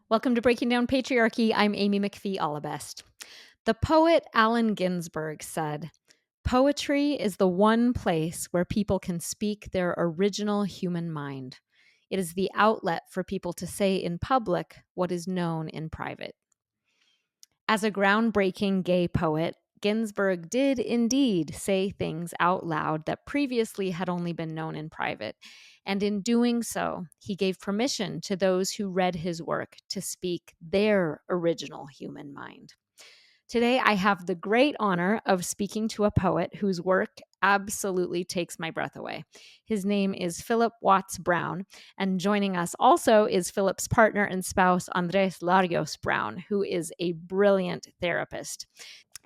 Welcome to Breaking Down Patriarchy. I'm Amy McPhie Allebest. The poet Allen Ginsberg said, "Poetry is the one place where people can speak their original human mind. It is the outlet for people to say in public what is known in private." As a groundbreaking gay poet, Ginsberg did indeed say things out loud that previously had only been known in private. And in doing so, he gave permission to those who read his work to speak their original human mind. Today, I have the great honor of speaking to a poet whose work absolutely takes my breath away. His name is Phillip Watts Brown, and joining us also is Phillip's partner and spouse, Andres Larios Brown, who is a brilliant therapist.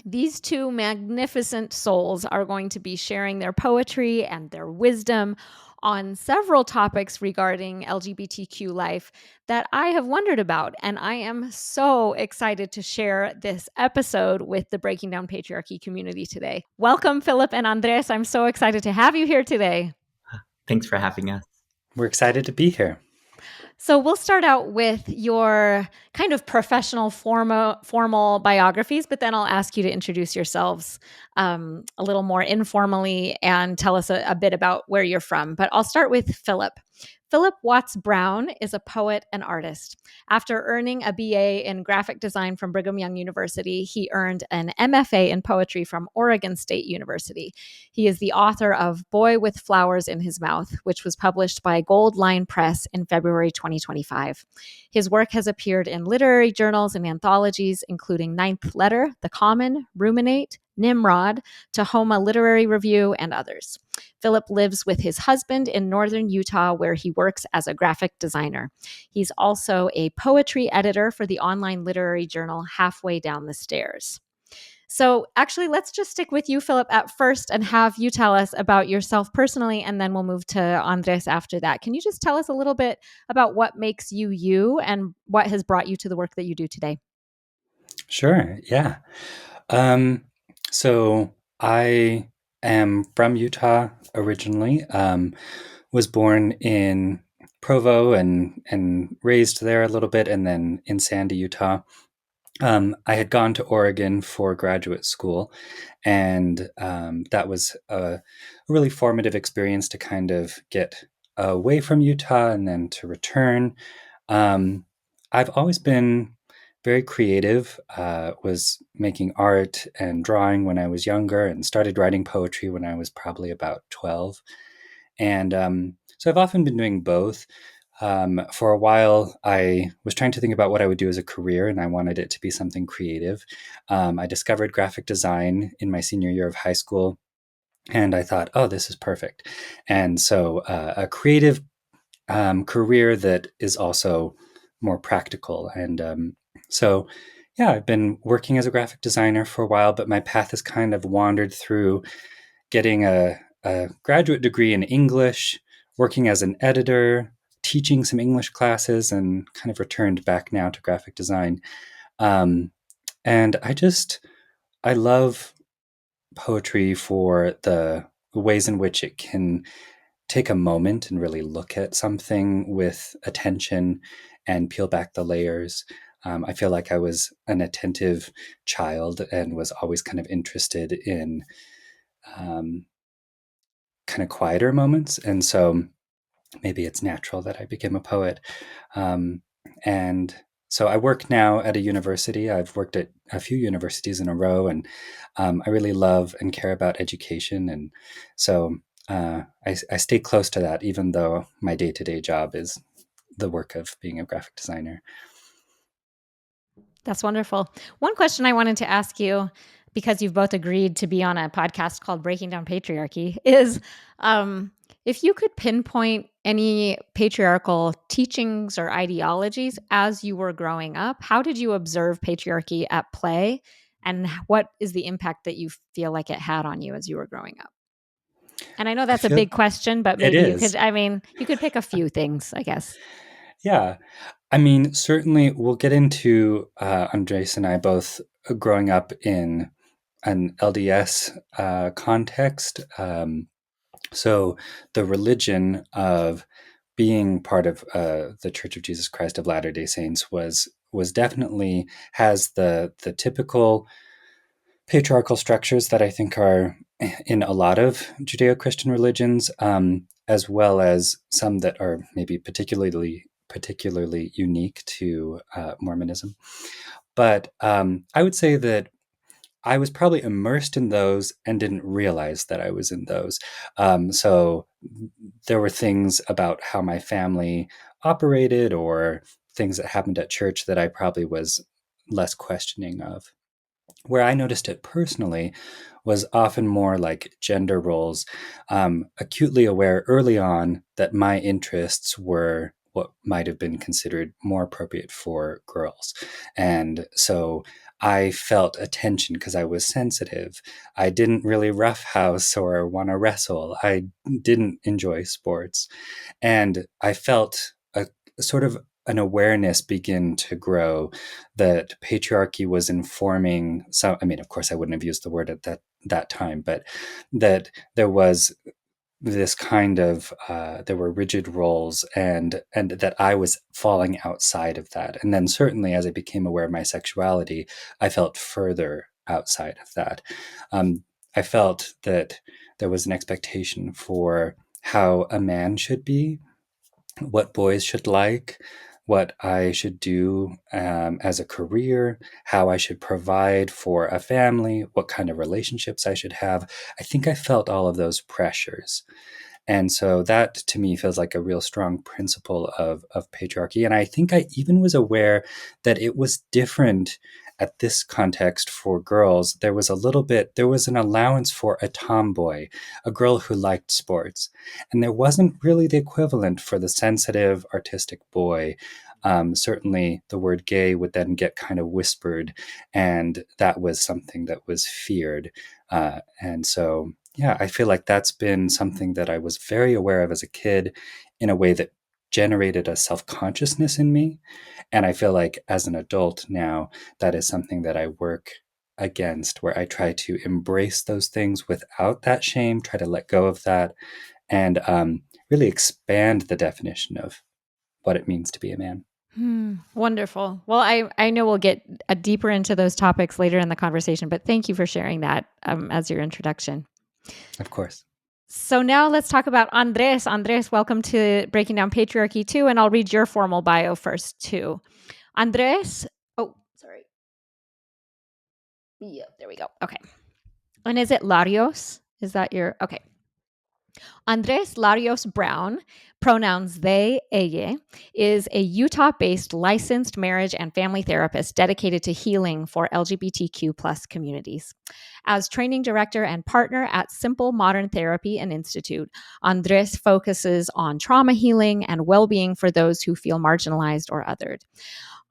These two magnificent souls are going to be sharing their poetry and their wisdom on several topics regarding LGBTQ life that I have wondered about. And I am so excited to share this episode with the Breaking Down Patriarchy community today. Welcome, Phillip and Andres. I'm so excited to have you here today. Thanks for having us. We're excited to be here. So we'll start out with your kind of professional formal biographies, but then I'll ask you to introduce yourselves a little more informally and tell us a bit about where you're from. But I'll start with Phillip. Phillip Watts Brown is a poet and artist. After earning a BA in graphic design from Brigham Young University, he earned an MFA in poetry from Oregon State University. He is the author of Boy with Flowers in His Mouth, which was published by Goldlinepress in February 2025. His work has appeared in literary journals and anthologies, including Ninth Letter, The Common, Ruminate, Nimrod, Tahoma Literary Review, and others. Phillip lives with his husband in northern Utah, where he works as a graphic designer. He's also a poetry editor for the online literary journal Halfway Down the Stairs. So actually, let's just stick with you, Phillip, at first and have you tell us about yourself personally, and then we'll move to Andres after that. Can you just tell us a little bit about what makes you you and what has brought you to the work that you do today? Sure, yeah. So I am from Utah originally, was born in Provo and raised there a little bit, and then in Sandy, Utah. I had gone to Oregon for graduate school, and that was a really formative experience to kind of get away from Utah and then to return. I've always been very creative, was making art and drawing when I was younger, and started writing poetry when I was probably about 12. And so I've often been doing both. For a while, I was trying to think about what I would do as a career, and I wanted it to be something creative. I discovered graphic design in my senior year of high school, and I thought, oh, this is perfect. And so a creative career that is also more practical. And so, yeah, I've been working as a graphic designer for a while, but my path has kind of wandered through getting a graduate degree in English, working as an editor, teaching some English classes, and kind of returned back now to graphic design. And I love poetry for the ways in which it can take a moment and really look at something with attention and peel back the layers. I feel like I was an attentive child and was always kind of interested in kind of quieter moments. And so maybe it's natural that I became a poet. And so I work now at a university. I've worked at a few universities in a row, and I really love and care about education. And so I stay close to that, even though my day-to-day job is the work of being a graphic designer. That's wonderful. One question I wanted to ask you, because you've both agreed to be on a podcast called Breaking Down Patriarchy, is if you could pinpoint any patriarchal teachings or ideologies as you were growing up, how did you observe patriarchy at play? And what is the impact that you feel like it had on you as you were growing up? And I know I that's a feel big question, but it maybe is. you could pick a few things, I guess. Yeah. I mean, certainly we'll get into Andres and I both growing up in an LDS context. So the religion of being part of the Church of Jesus Christ of Latter-day Saints was definitely has the typical patriarchal structures that I think are in a lot of Judeo-Christian religions, as well as some that are maybe particularly unique to Mormonism. But I would say that I was probably immersed in those and didn't realize that I was in those. So there were things about how my family operated or things that happened at church that I probably was less questioning of. Where I noticed it personally was often more like gender roles, acutely aware early on that my interests were what might have been considered more appropriate for girls. And so I felt a tension because I was sensitive. I didn't really roughhouse or want to wrestle. I didn't enjoy sports. And I felt a sort of an awareness begin to grow that patriarchy was informing some. I mean, of course, I wouldn't have used the word at that time, but that there was this kind of there were rigid roles, and that I was falling outside of that. And then certainly as I became aware of my sexuality, I felt further outside of that. I felt that there was an expectation for how a man should be, what boys should like, what I should do as a career, how I should provide for a family, what kind of relationships I should have. I think I felt all of those pressures. And so that to me feels like a real strong principle of patriarchy. And I think I even was aware that it was different at this context for girls. There was an allowance for a tomboy, a girl who liked sports. And there wasn't really the equivalent for the sensitive, artistic boy. Certainly the word gay would then get kind of whispered, and that was something that was feared. And so yeah, I feel like that's been something that I was very aware of as a kid in a way that generated a self-consciousness in me. And I feel like as an adult now, that is something that I work against, where I try to embrace those things without that shame, try to let go of that, and really expand the definition of what it means to be a man. Wonderful. Well, I know we'll get deeper into those topics later in the conversation, but thank you for sharing that as your introduction. Of course. So now let's talk about Andres. Andres, welcome to Breaking Down Patriarchy too, and I'll read your formal bio first too. Andres, sorry. Yeah, there we go. Okay. And is it Larios? Is that your, okay. Andres Larios Brown, pronouns they, ella, is a Utah-based licensed marriage and family therapist dedicated to healing for LGBTQ plus communities. As training director and partner at Simple Modern Therapy and Institute, Andres focuses on trauma healing and well-being for those who feel marginalized or othered.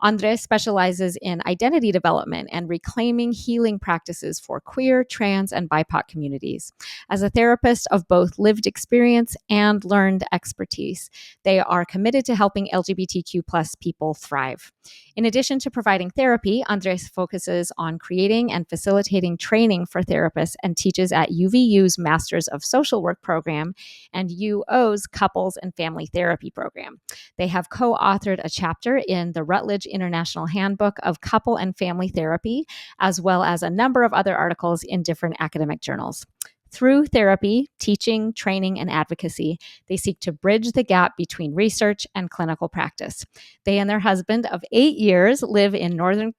Andres specializes in identity development and reclaiming healing practices for queer, trans, and BIPOC communities. As a therapist of both lived experience and learned expertise, they are committed to helping LGBTQ plus people thrive. In addition to providing therapy, Andres focuses on creating and facilitating training for therapists and teaches at UVU's Masters of Social Work program and UO's Couples and Family Therapy program. They have co-authored a chapter in the Routledge International Handbook of Couple and Family Therapy, as well as a number of other articles in different academic journals. Through therapy, teaching, training, and advocacy, they seek to bridge the gap between research and clinical practice. They and their husband of 8 years live in northern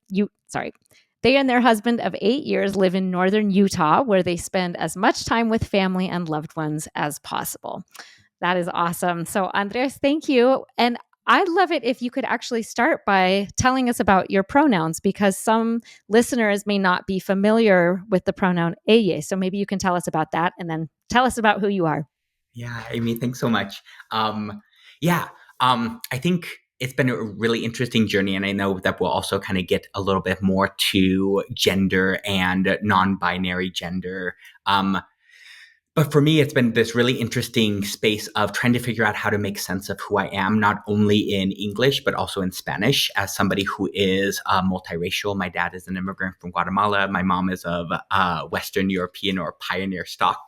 Utah, where they spend as much time with family and loved ones as possible. That is awesome. So, Andres, thank you. And I'd love it if you could actually start by telling us about your pronouns, because some listeners may not be familiar with the pronoun ella. So maybe you can tell us about that and then tell us about who you are. Yeah, Amy, thanks so much. I think it's been a really interesting journey, and I know that we'll also kind of get a little bit more to gender and non-binary gender. But for me, it's been this really interesting space of trying to figure out how to make sense of who I am, not only in English, but also in Spanish, as somebody who is multiracial. My dad is an immigrant from Guatemala. My mom is of Western European or pioneer stock.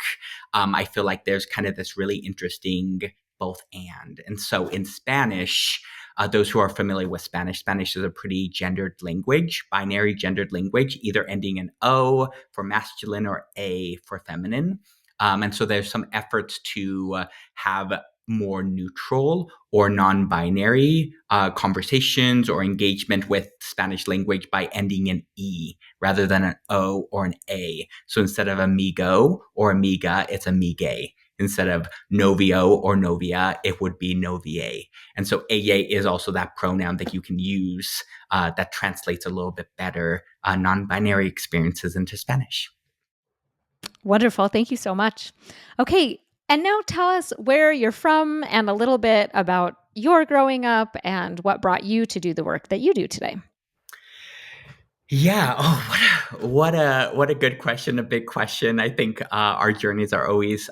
I feel like there's kind of this really interesting both and so in Spanish, those who are familiar with Spanish is a pretty gendered language, binary gendered language, either ending in O for masculine or A for feminine. And so there's some efforts to have more neutral or non-binary conversations or engagement with Spanish language by ending in E rather than an O or an A. So instead of amigo or amiga, it's amigue. Instead of novio or novia, it would be novie. And so ella is also that pronoun that you can use that translates a little bit better non-binary experiences into Spanish. Wonderful. Thank you so much. Okay. And now tell us where you're from and a little bit about your growing up and what brought you to do the work that you do today. Yeah. Oh, what a good question. A big question. I think our journeys are always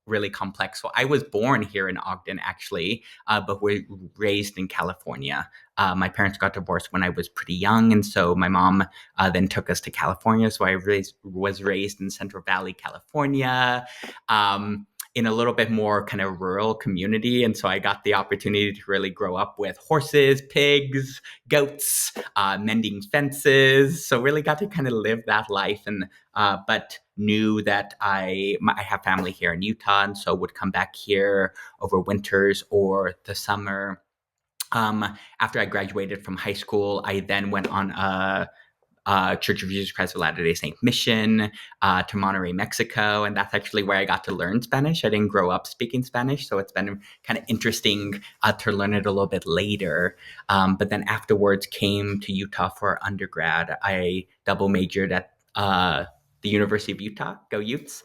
really complex. So I was born here in Ogden, actually, but we're raised in California. My parents got divorced when I was pretty young, and so my mom then took us to California. So I was raised in Central Valley, California. In a little bit more kind of rural community. And so I got the opportunity to really grow up with horses, pigs, goats, mending fences. So really got to kind of live that life. And but knew that I have family here in Utah, and so would come back here over winters or the summer. After I graduated from high school, I then went on a Church of Jesus Christ of Latter-day Saint mission to Monterrey, Mexico. And that's actually where I got to learn Spanish. I didn't grow up speaking Spanish, so it's been kind of interesting to learn it a little bit later. But then afterwards came to Utah for undergrad. I double majored at the University of Utah, go Utes,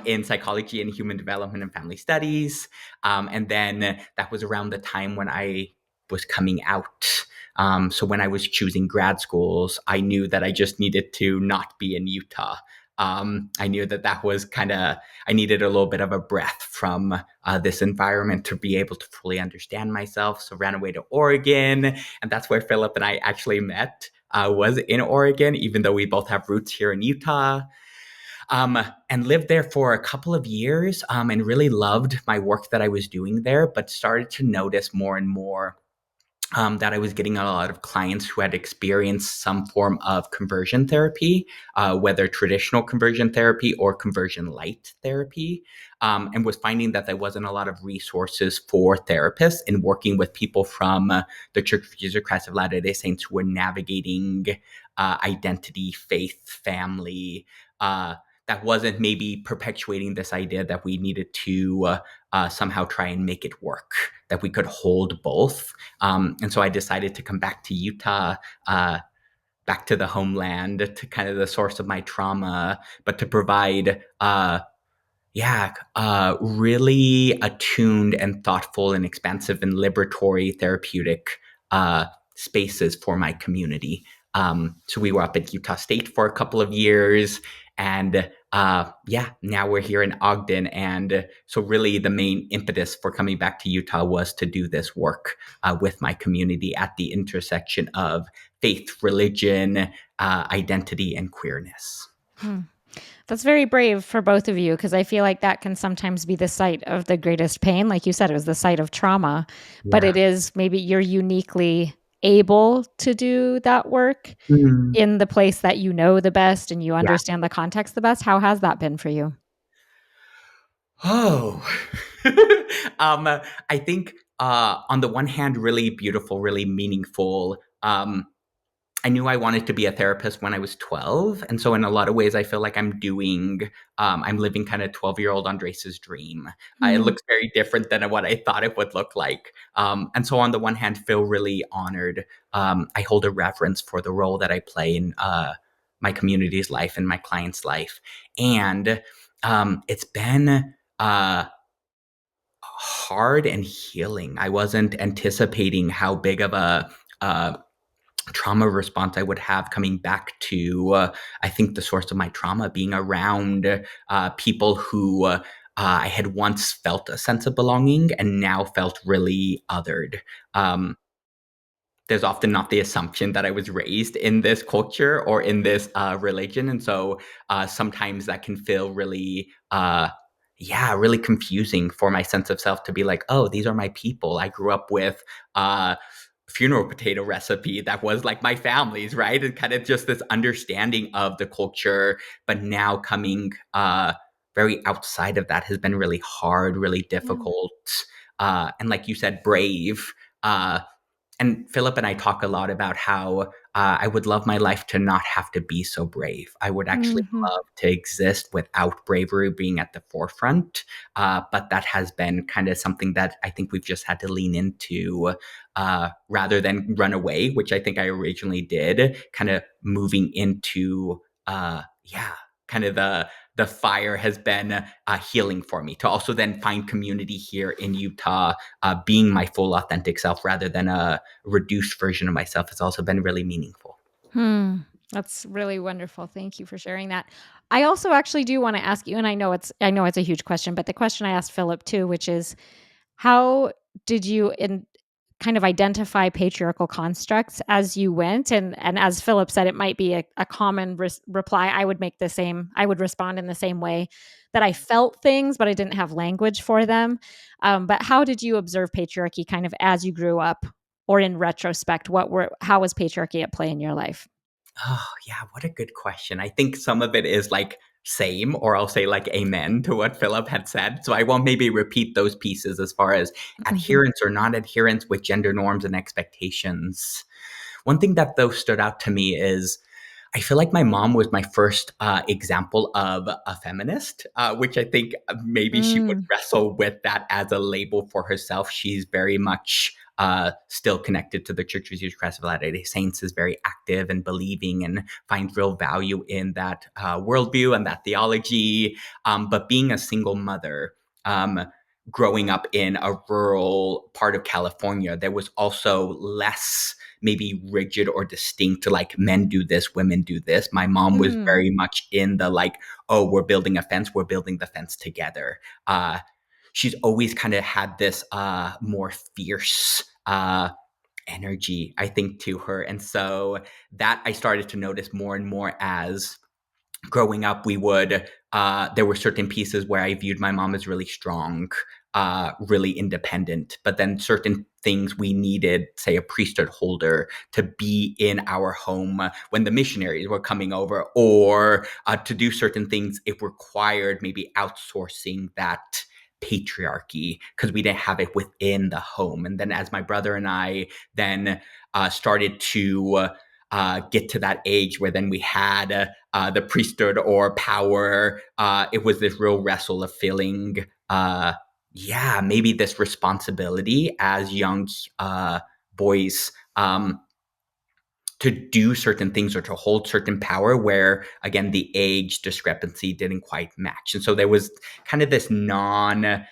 in psychology and human development and family studies. And then that was around the time when I was coming out. So when I was choosing grad schools, I knew that I just needed to not be in Utah. I knew that was I needed a little bit of a breath from this environment to be able to fully understand myself. So ran away to Oregon, and that's where Phillip and I actually met, was in Oregon, even though we both have roots here in Utah. And lived there for a couple of years and really loved my work that I was doing there, but started to notice more and more that I was getting a lot of clients who had experienced some form of conversion therapy, whether traditional conversion therapy or conversion light therapy, and was finding that there wasn't a lot of resources for therapists in working with people from the Church of Jesus Christ of Latter-day Saints who were navigating identity, faith, family, that wasn't maybe perpetuating this idea that we needed to somehow try and make it work, that we could hold both. And so I decided to come back to Utah, back to the homeland, to kind of the source of my trauma, but to provide, really attuned and thoughtful and expansive and liberatory therapeutic spaces for my community. So we were up at Utah State for a couple of years. And now we're here in Ogden. And so really the main impetus for coming back to Utah was to do this work with my community at the intersection of faith, religion, identity, and queerness. That's very brave for both of you, because I feel like that can sometimes be the site of the greatest pain. Like you said, it was the site of trauma, but it is maybe you're uniquely able to do that work in the place that you know the best and you understand the context the best. How has that been for you? Oh, I think on the one hand, really beautiful, really meaningful. I knew I wanted to be a therapist when I was 12. And so in a lot of ways, I feel like I'm living kind of 12-year-old Andres' dream. It looks very different than what I thought it would look like. And so on the one hand, feel really honored. I hold a reverence for the role that I play in my community's life and my client's life. And it's been hard and healing. I wasn't anticipating how big of a trauma response I would have coming back to, I think, the source of my trauma being around people who I had once felt a sense of belonging and now felt really othered. There's often not the assumption that I was raised in this culture or in this religion. And so sometimes that can feel really really confusing for my sense of self to be like, oh, these are my people. I grew up with funeral potato recipe that was like my family's, right? And kind of just this understanding of the culture, but now coming very outside of that has been really hard, really difficult. And like you said, brave. Uh, and Phillip and I talk a lot about how I would love my life to not have to be so brave. I would actually Mm-hmm. love to exist without bravery being at the forefront. But that has been kind of something that I think we've just had to lean into rather than run away, which I think I originally did, kind of moving into, kind of the fire has been healing for me to also then find community here in Utah, being my full authentic self rather than a reduced version of myself has also been really meaningful. That's really wonderful. Thank you for sharing that. I also actually do want to ask you, and I know it's a huge question, but the question I asked Phillip too, which is, how did you kind of identify patriarchal constructs as you went? And as Phillip said, it might be a common reply. I would make the same. I would respond in the same way, that I felt things, but I didn't have language for them. But how did you observe patriarchy kind of as you grew up, or in retrospect? How was patriarchy at play in your life? Oh, yeah, what a good question. I think some of it is like same, or I'll say like amen to what Phillip had said. So I won't maybe repeat those pieces as far as Mm-hmm. adherence or non adherence with gender norms and expectations. One thing that though stood out to me is I feel like my mom was my first example of a feminist, which I think maybe she would Mm. wrestle with that as a label for herself. She's very much still connected to the Church of Jesus Christ of Latter-day Saints, is very active and believing and finds real value in that worldview and that theology. But being a single mother, growing up in a rural part of California, there was also less maybe rigid or distinct to like men do this, women do this. My mom was Mm. very much in the like, oh, we're building a fence, we're building the fence together. She's always kind of had this more fierce energy, I think, to her. And so that I started to notice more and more as growing up, we would there were certain pieces where I viewed my mom as really strong, really independent, but then certain things we needed, say a priesthood holder, to be in our home when the missionaries were coming over, or to do certain things, it required maybe outsourcing that patriarchy because we didn't have it within the home. And then as my brother and I then started to get to that age where then we had the priesthood or power. It was this real wrestle of feeling, maybe this responsibility as young boys, to do certain things or to hold certain power where, again, the age discrepancy didn't quite match. And so there was kind of this non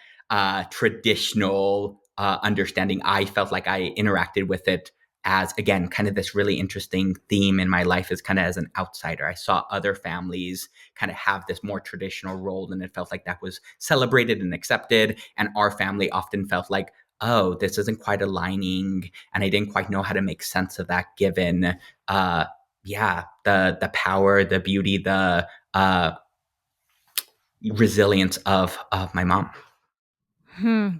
traditional understanding. I felt like I interacted with it as, again, kind of this really interesting theme in my life is kind of as an outsider. I saw other families kind of have this more traditional role, and it felt like that was celebrated and accepted. And our family often felt like, oh, this isn't quite aligning, and I didn't quite know how to make sense of that given the power, the beauty, the resilience of my mom.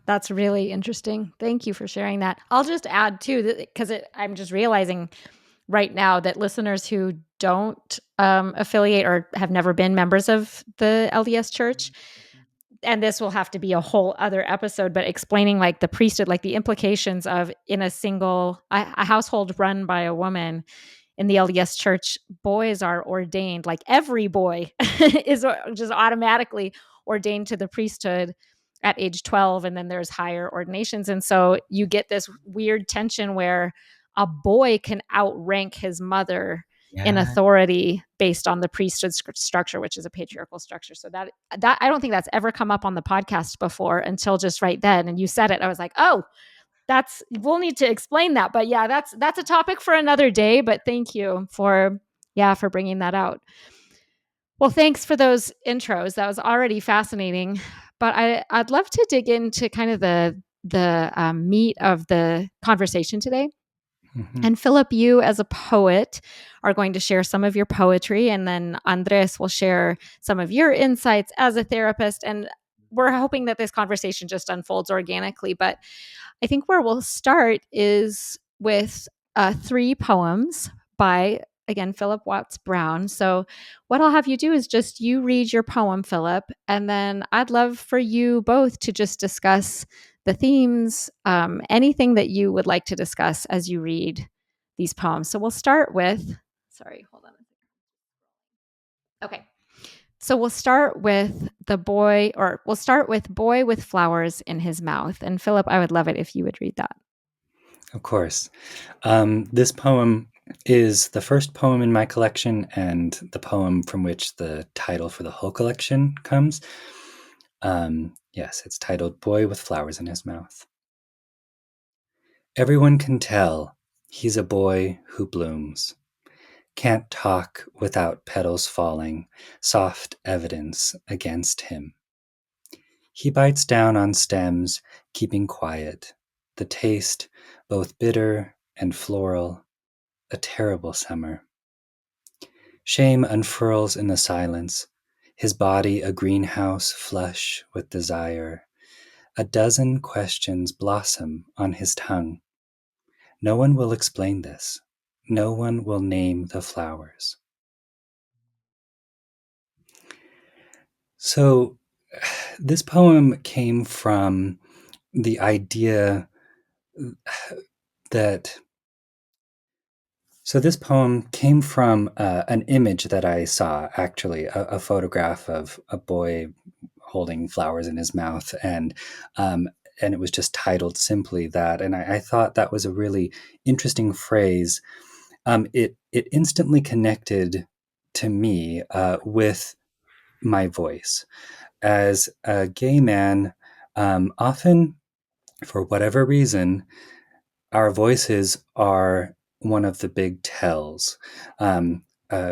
That's really interesting. Thank you for sharing that. I'll just add too, because I'm just realizing right now that listeners who don't affiliate or have never been members of the LDS Church, and this will have to be a whole other episode, but explaining like the priesthood, like the implications of in a household run by a woman in the LDS Church, boys are ordained, like every boy is just automatically ordained to the priesthood at age 12, and then there's higher ordinations. And so you get this weird tension where a boy can outrank his mother in Yeah. authority based on the priesthood structure, which is a patriarchal structure. So that I don't think that's ever come up on the podcast before until just right then. And you said it, I was like, oh, we'll need to explain that. But yeah, that's a topic for another day. But thank you for bringing that out. Well, thanks for those intros. That was already fascinating. But I'd love to dig into kind of the meat of the conversation today. Mhm. And Phillip, you as a poet are going to share some of your poetry, and then Andres will share some of your insights as a therapist. And we're hoping that this conversation just unfolds organically. But I think where we'll start is with 3 poems by, again, Phillip Watts Brown. So what I'll have you do is just you read your poem, Phillip, and then I'd love for you both to just discuss the themes, anything that you would like to discuss as you read these poems. So we'll start with, sorry, hold on. Okay. So we'll start with we'll start with Boy with Flowers in His Mouth. And Phillip, I would love it if you would read that. Of course. This poem is the first poem in my collection and the poem from which the title for the whole collection comes. Yes, it's titled Boy with Flowers in His Mouth. Everyone can tell he's a boy who blooms. Can't talk without petals falling, soft evidence against him. He bites down on stems, keeping quiet. The taste, both bitter and floral, a terrible summer. Shame unfurls in the silence, his body a greenhouse flush with desire. A dozen questions blossom on his tongue. No one will explain this. No one will name the flowers. So, this poem came from the idea that this poem came from an image that I saw, actually, a photograph of a boy holding flowers in his mouth, and it was just titled simply that. And I thought that was a really interesting phrase. It instantly connected to me with my voice. As a gay man, often, for whatever reason, our voices are one of the big tells.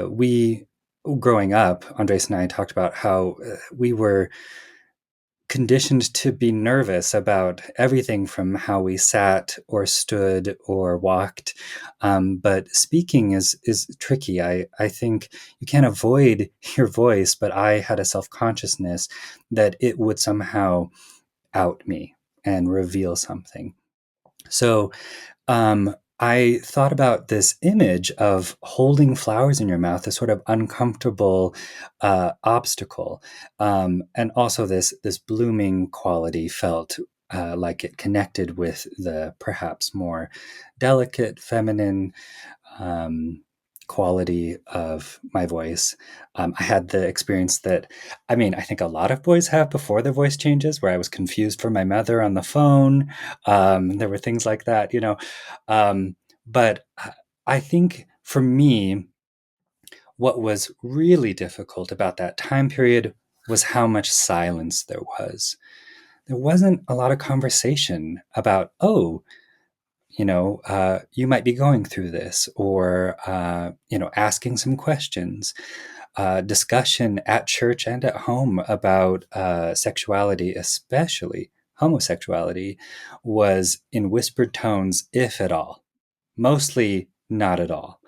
We, growing up, Andres and I talked about how we were conditioned to be nervous about everything from how we sat or stood or walked. But speaking is tricky. I think you can't avoid your voice, but I had a self-consciousness that it would somehow out me and reveal something. So I thought about this image of holding flowers in your mouth, this sort of uncomfortable obstacle, and also this blooming quality felt like it connected with the perhaps more delicate, feminine quality of my voice. I had the experience that, I think a lot of boys have before their voice changes, where I was confused for my mother on the phone. There were things like that, but I think for me, what was really difficult about that time period was how much silence there was. There wasn't a lot of conversation about, you might be going through this, or, asking some questions, discussion at church and at home about sexuality, especially homosexuality, was in whispered tones, if at all, mostly not at all.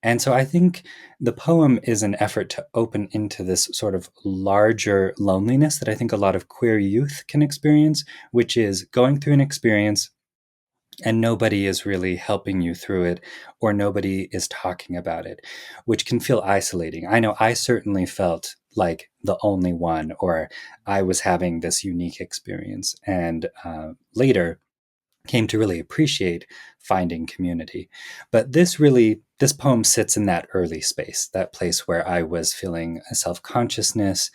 And so I think the poem is an effort to open into this sort of larger loneliness that I think a lot of queer youth can experience, which is going through an experience and nobody is really helping you through it, or nobody is talking about it, which can feel isolating. I know I certainly felt like the only one, or I was having this unique experience. And later came to really appreciate finding community. But this poem sits in that early space, that place where I was feeling a self-consciousness,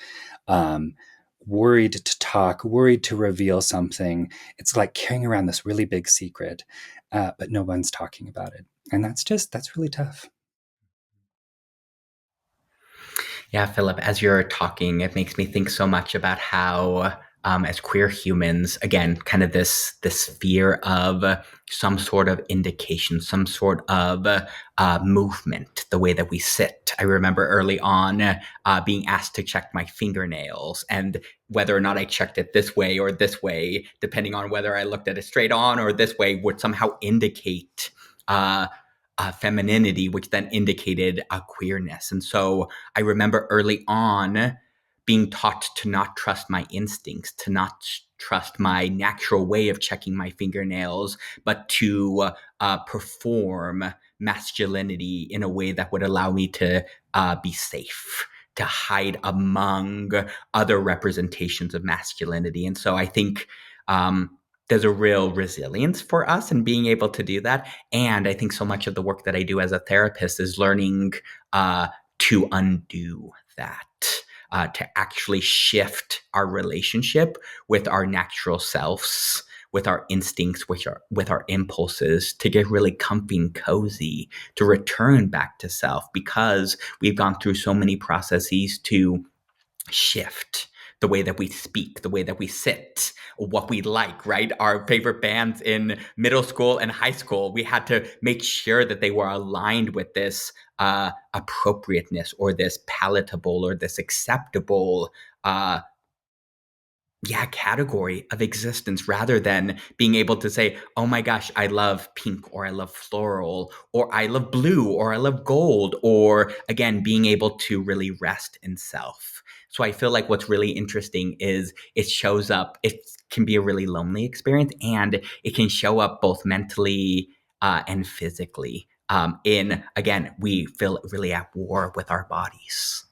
worried to talk, worried to reveal something. It's like carrying around this really big secret, but no one's talking about it. And that's really tough. Yeah, Phillip, as you're talking, it makes me think so much about how, as queer humans, again, kind of this fear of some sort of indication, some sort of movement, the way that we sit. I remember early on being asked to check my fingernails, and whether or not I checked it this way or this way, depending on whether I looked at it straight on or this way, would somehow indicate femininity, which then indicated a queerness. And so I remember early on being taught to not trust my instincts, to not trust my natural way of checking my fingernails, but to perform masculinity in a way that would allow me to be safe, to hide among other representations of masculinity. And so I think there's a real resilience for us in being able to do that. And I think so much of the work that I do as a therapist is learning to undo that. To actually shift our relationship with our natural selves, with our instincts, with our impulses, to get really comfy and cozy, to return back to self, because we've gone through so many processes to shift the way that we speak, the way that we sit, what we like, right? Our favorite bands in middle school and high school, we had to make sure that they were aligned with this appropriateness, or this palatable, or this acceptable category of existence, rather than being able to say, oh my gosh, I love pink, or I love floral, or I love blue, or I love gold, or again, being able to really rest in self. So I feel like what's really interesting is it shows up, it can be a really lonely experience, and it can show up both mentally and physically. Again, we feel really at war with our bodies.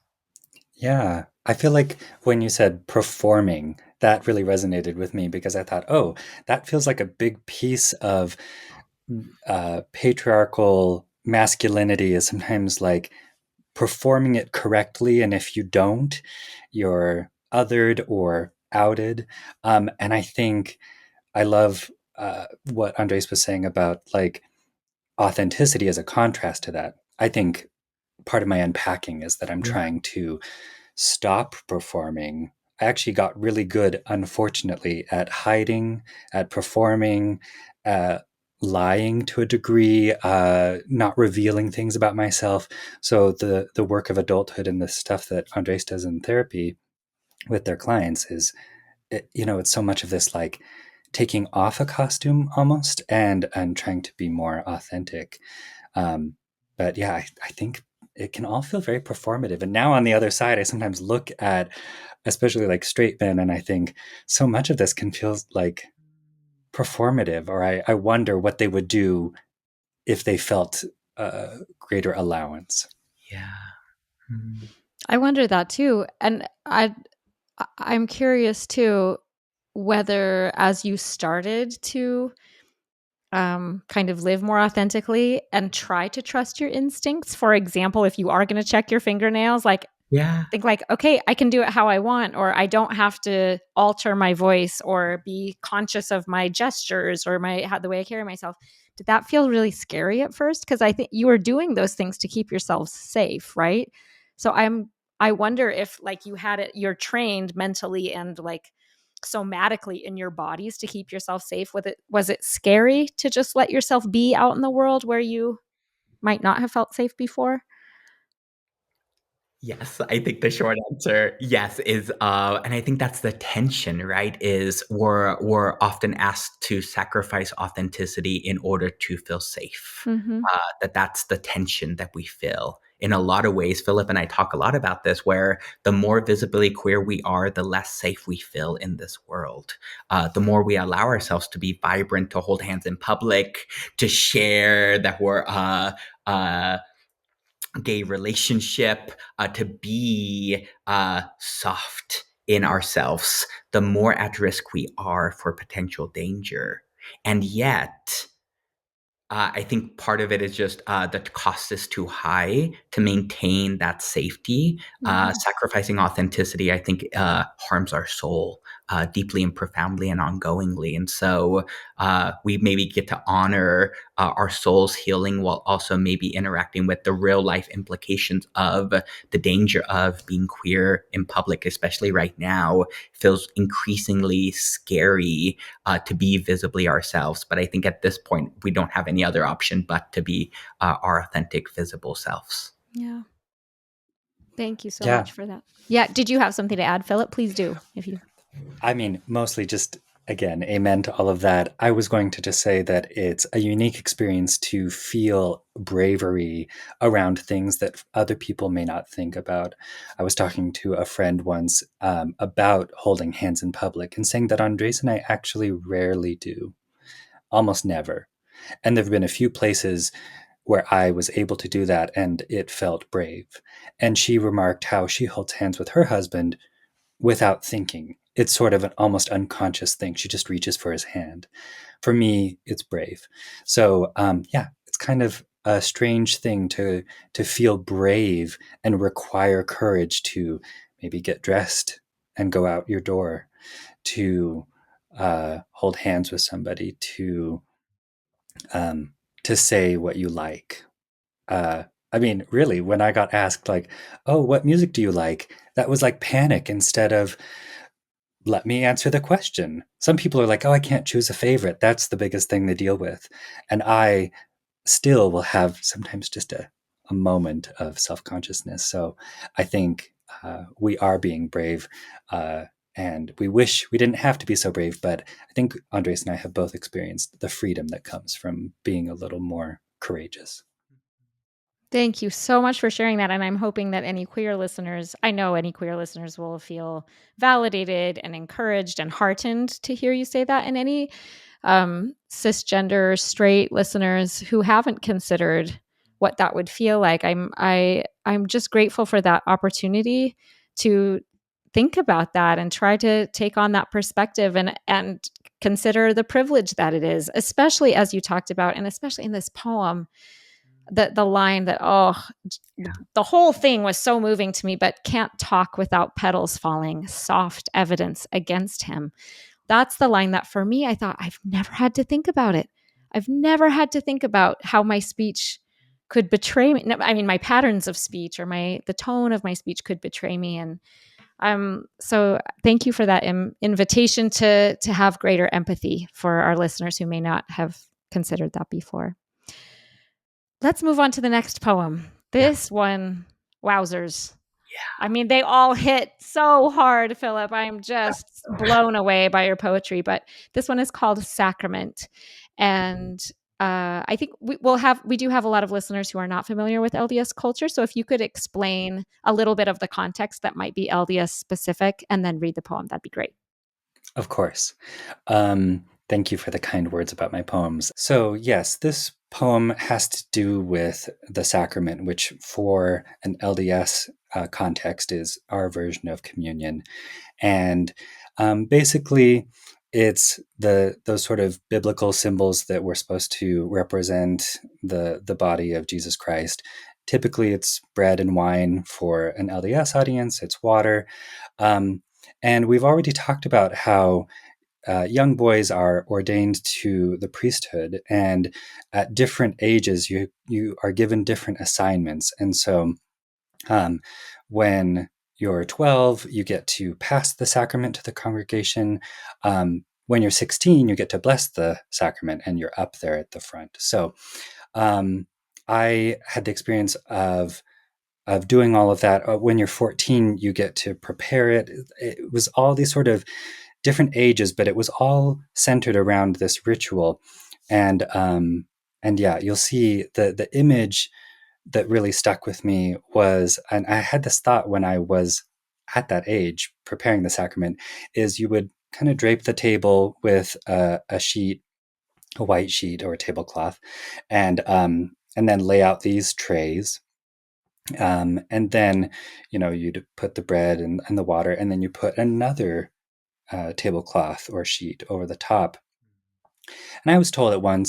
Yeah. I feel like when you said performing, that really resonated with me, because I thought, oh, that feels like a big piece of patriarchal masculinity, is sometimes like performing it correctly. And if you don't, you're othered or outed. And I think I love what Andres was saying about like authenticity as a contrast to that. I think part of my unpacking is that I'm Yeah. trying to stop performing. I actually got really good, unfortunately, at hiding, at performing, lying to a degree, not revealing things about myself. So the work of adulthood and the stuff that Andres does in therapy with their clients is, it's so much of this like taking off a costume almost, and trying to be more authentic. But yeah, I think it can all feel very performative. And now on the other side, I sometimes look at, especially like straight men, and I think so much of this can feel like performative, or I wonder what they would do if they felt greater allowance. Yeah. Mm. I wonder that too. And I'm curious too, whether as you started to kind of live more authentically and try to trust your instincts. For example, if you are going to check your fingernails, like Yeah. think like, okay, I can do it how I want, or I don't have to alter my voice or be conscious of my gestures or the way I carry myself. Did that feel really scary at first? Because I think you were doing those things to keep yourself safe, right? So I wonder if like you had it, you're trained mentally and like somatically in your bodies to keep yourself safe. Was it scary to just let yourself be out in the world where you might not have felt safe before? Yes, I think the short answer, yes, is and I think that's the tension, right? Is we're often asked to sacrifice authenticity in order to feel safe. Mm-hmm. That's the tension that we feel. In a lot of ways, Philip and I talk a lot about this, where the more visibly queer we are, the less safe we feel in this world. The more we allow ourselves to be vibrant, to hold hands in public, to share that we're gay relationship, to be soft in ourselves, the more at risk we are for potential danger. And yet, I think part of it is just the cost is too high to maintain that safety. Mm-hmm. Sacrificing authenticity, I think, harms our soul deeply and profoundly and ongoingly. And so we maybe get to honor our soul's healing while also maybe interacting with the real life implications of the danger of being queer in public, especially right now. Feels increasingly scary to be visibly ourselves. But I think at this point, we don't have any other option but to be our authentic, visible selves. Yeah. Thank you so Yeah. much for that. Yeah. Did you have something to add, Philip? Please do. If you. I mean, mostly just Again, amen to all of that. I was going to just say that it's a unique experience to feel bravery around things that other people may not think about. I was talking to a friend once about holding hands in public and saying that Andres and I actually rarely do, almost never. And there have been a few places where I was able to do that and it felt brave. And she remarked how she holds hands with her husband without thinking. It's sort of an almost unconscious thing. She just reaches for his hand. For me, it's brave. So yeah, it's kind of a strange thing to feel brave and require courage to maybe get dressed and go out your door, to hold hands with somebody, to say what you like. Uh, I mean, really, when I got asked, like, oh, what music do you like? That was like panic instead of, let me answer the question. Some people are like, oh, I can't choose a favorite. That's the biggest thing they deal with. And I still will have sometimes just a moment of self consciousness. So I think we are being brave. And we wish we didn't have to be so brave. But I think Andres and I have both experienced the freedom that comes from being a little more courageous. Thank you so much for sharing that. And I'm hoping that any queer listeners, I know any queer listeners will feel validated and encouraged and heartened to hear you say that. And any cisgender straight listeners who haven't considered what that would feel like, I'm just grateful for that opportunity to think about that and try to take on that perspective and consider the privilege that it is, especially as you talked about, and especially in this poem, the line that, the whole thing was so moving to me, but can't talk without petals falling, soft evidence against him. That's the line that for me, I thought, I've never had to think about it. I've never had to think about how my speech could betray me. No, I mean, my patterns of speech or the tone of my speech could betray me. And so thank you for that invitation to have greater empathy for our listeners who may not have considered that before. Let's move on to the next poem. This one, wowzers. I mean, they all hit so hard, Phillip. I'm just blown away by your poetry. But this one is called Sacrament. And I think we do have a lot of listeners who are not familiar with LDS culture. So if you could explain a little bit of the context that might be LDS specific and then read the poem, that'd be great. Of course. Thank you for the kind words about my poems. So, yes, this poem has to do with the sacrament, which for an LDS context is our version of communion. And basically, it's those sort of biblical symbols that we're supposed to represent the body of Jesus Christ. Typically, it's bread and wine. For an LDS audience, it's water. And we've already talked about how young boys are ordained to the priesthood, and at different ages, you are given different assignments. And so, when you're 12, you get to pass the sacrament to the congregation. When you're 16, you get to bless the sacrament, and you're up there at the front. So, I had the experience of doing all of that. When you're 14, you get to prepare it. It was all these sort of different ages, but it was all centered around this ritual. And yeah, you'll see the image that really stuck with me was, and I had this thought when I was at that age preparing the sacrament, is you would kind of drape the table with a sheet, a white sheet or a tablecloth, and then lay out these trays. And then, you'd put the bread and the water, and then you put another tablecloth or sheet over the top. And I was told at one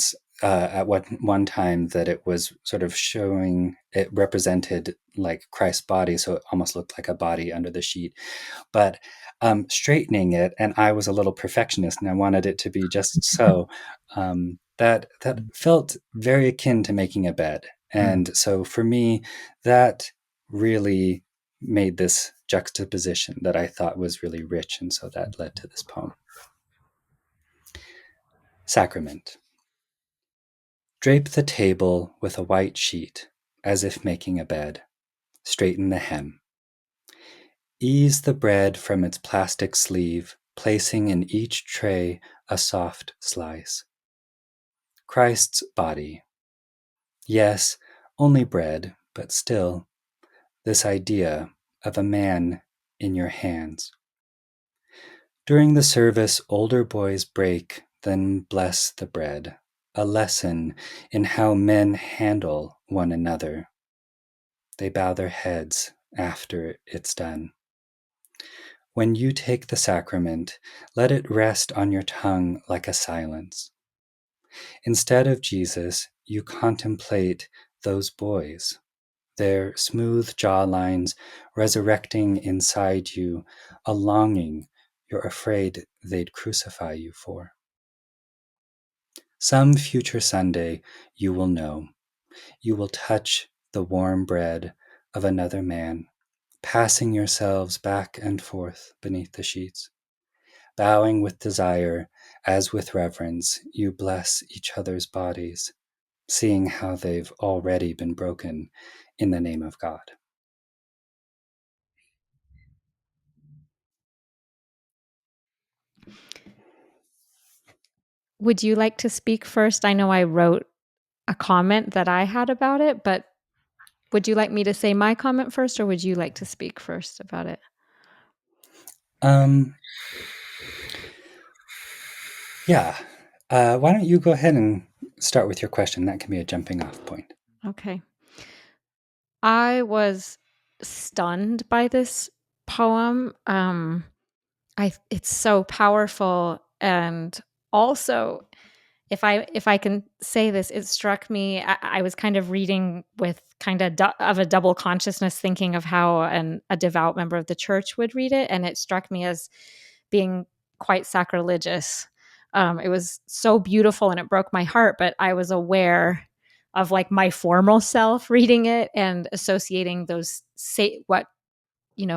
time that it was sort of showing, it represented like Christ's body, so it almost looked like a body under the sheet. But straightening it, and I was a little perfectionist, and I wanted it to be just so. That felt very akin to making a bed, and so for me, that really made this juxtaposition that I thought was really rich, and so that led to this poem. Sacrament. Drape the table with a white sheet, as if making a bed. Straighten the hem. Ease the bread from its plastic sleeve, placing in each tray a soft slice. Christ's body. Yes, only bread, but still, this idea of a man in your hands. During the service, older boys break, then bless the bread, a lesson in how men handle one another. They bow their heads after it's done. When you take the sacrament, let it rest on your tongue like a silence. Instead of Jesus, you contemplate those boys, their smooth jawlines resurrecting inside you a longing you're afraid they'd crucify you for. Some future Sunday, you will know. You will touch the warm bread of another man, passing yourselves back and forth beneath the sheets. Bowing with desire, as with reverence, you bless each other's bodies, seeing how they've already been broken in the name of God. Would you like to speak first? I know I wrote a comment that I had about it, but would you like me to say my comment first, or would you like to speak first about it? Yeah. Why don't you go ahead and start with your question? That can be a jumping off point. Okay. I was stunned by this poem. It's so powerful, and also, if I can say this, it struck me. I was kind of reading with kind of of a double consciousness, thinking of how a devout member of the church would read it, and it struck me as being quite sacrilegious. It was so beautiful and it broke my heart, but I was aware of like my formal self reading it and associating those what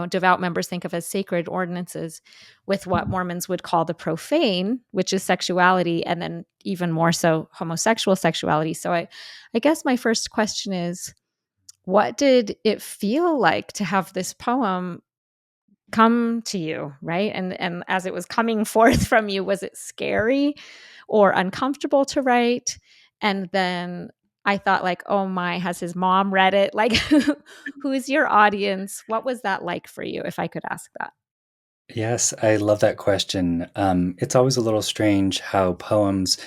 devout members think of as sacred ordinances with what Mormons would call the profane, which is sexuality, and then even more so homosexual sexuality. So I guess my first question is, what did it feel like to have this poem come to you, right? And as it was coming forth from you, was it scary or uncomfortable to write? And then I thought, like, oh my, has his mom read it? Like, who is your audience? What was that like for you, if I could ask that? Yes, I love that question. It's always a little strange how poems,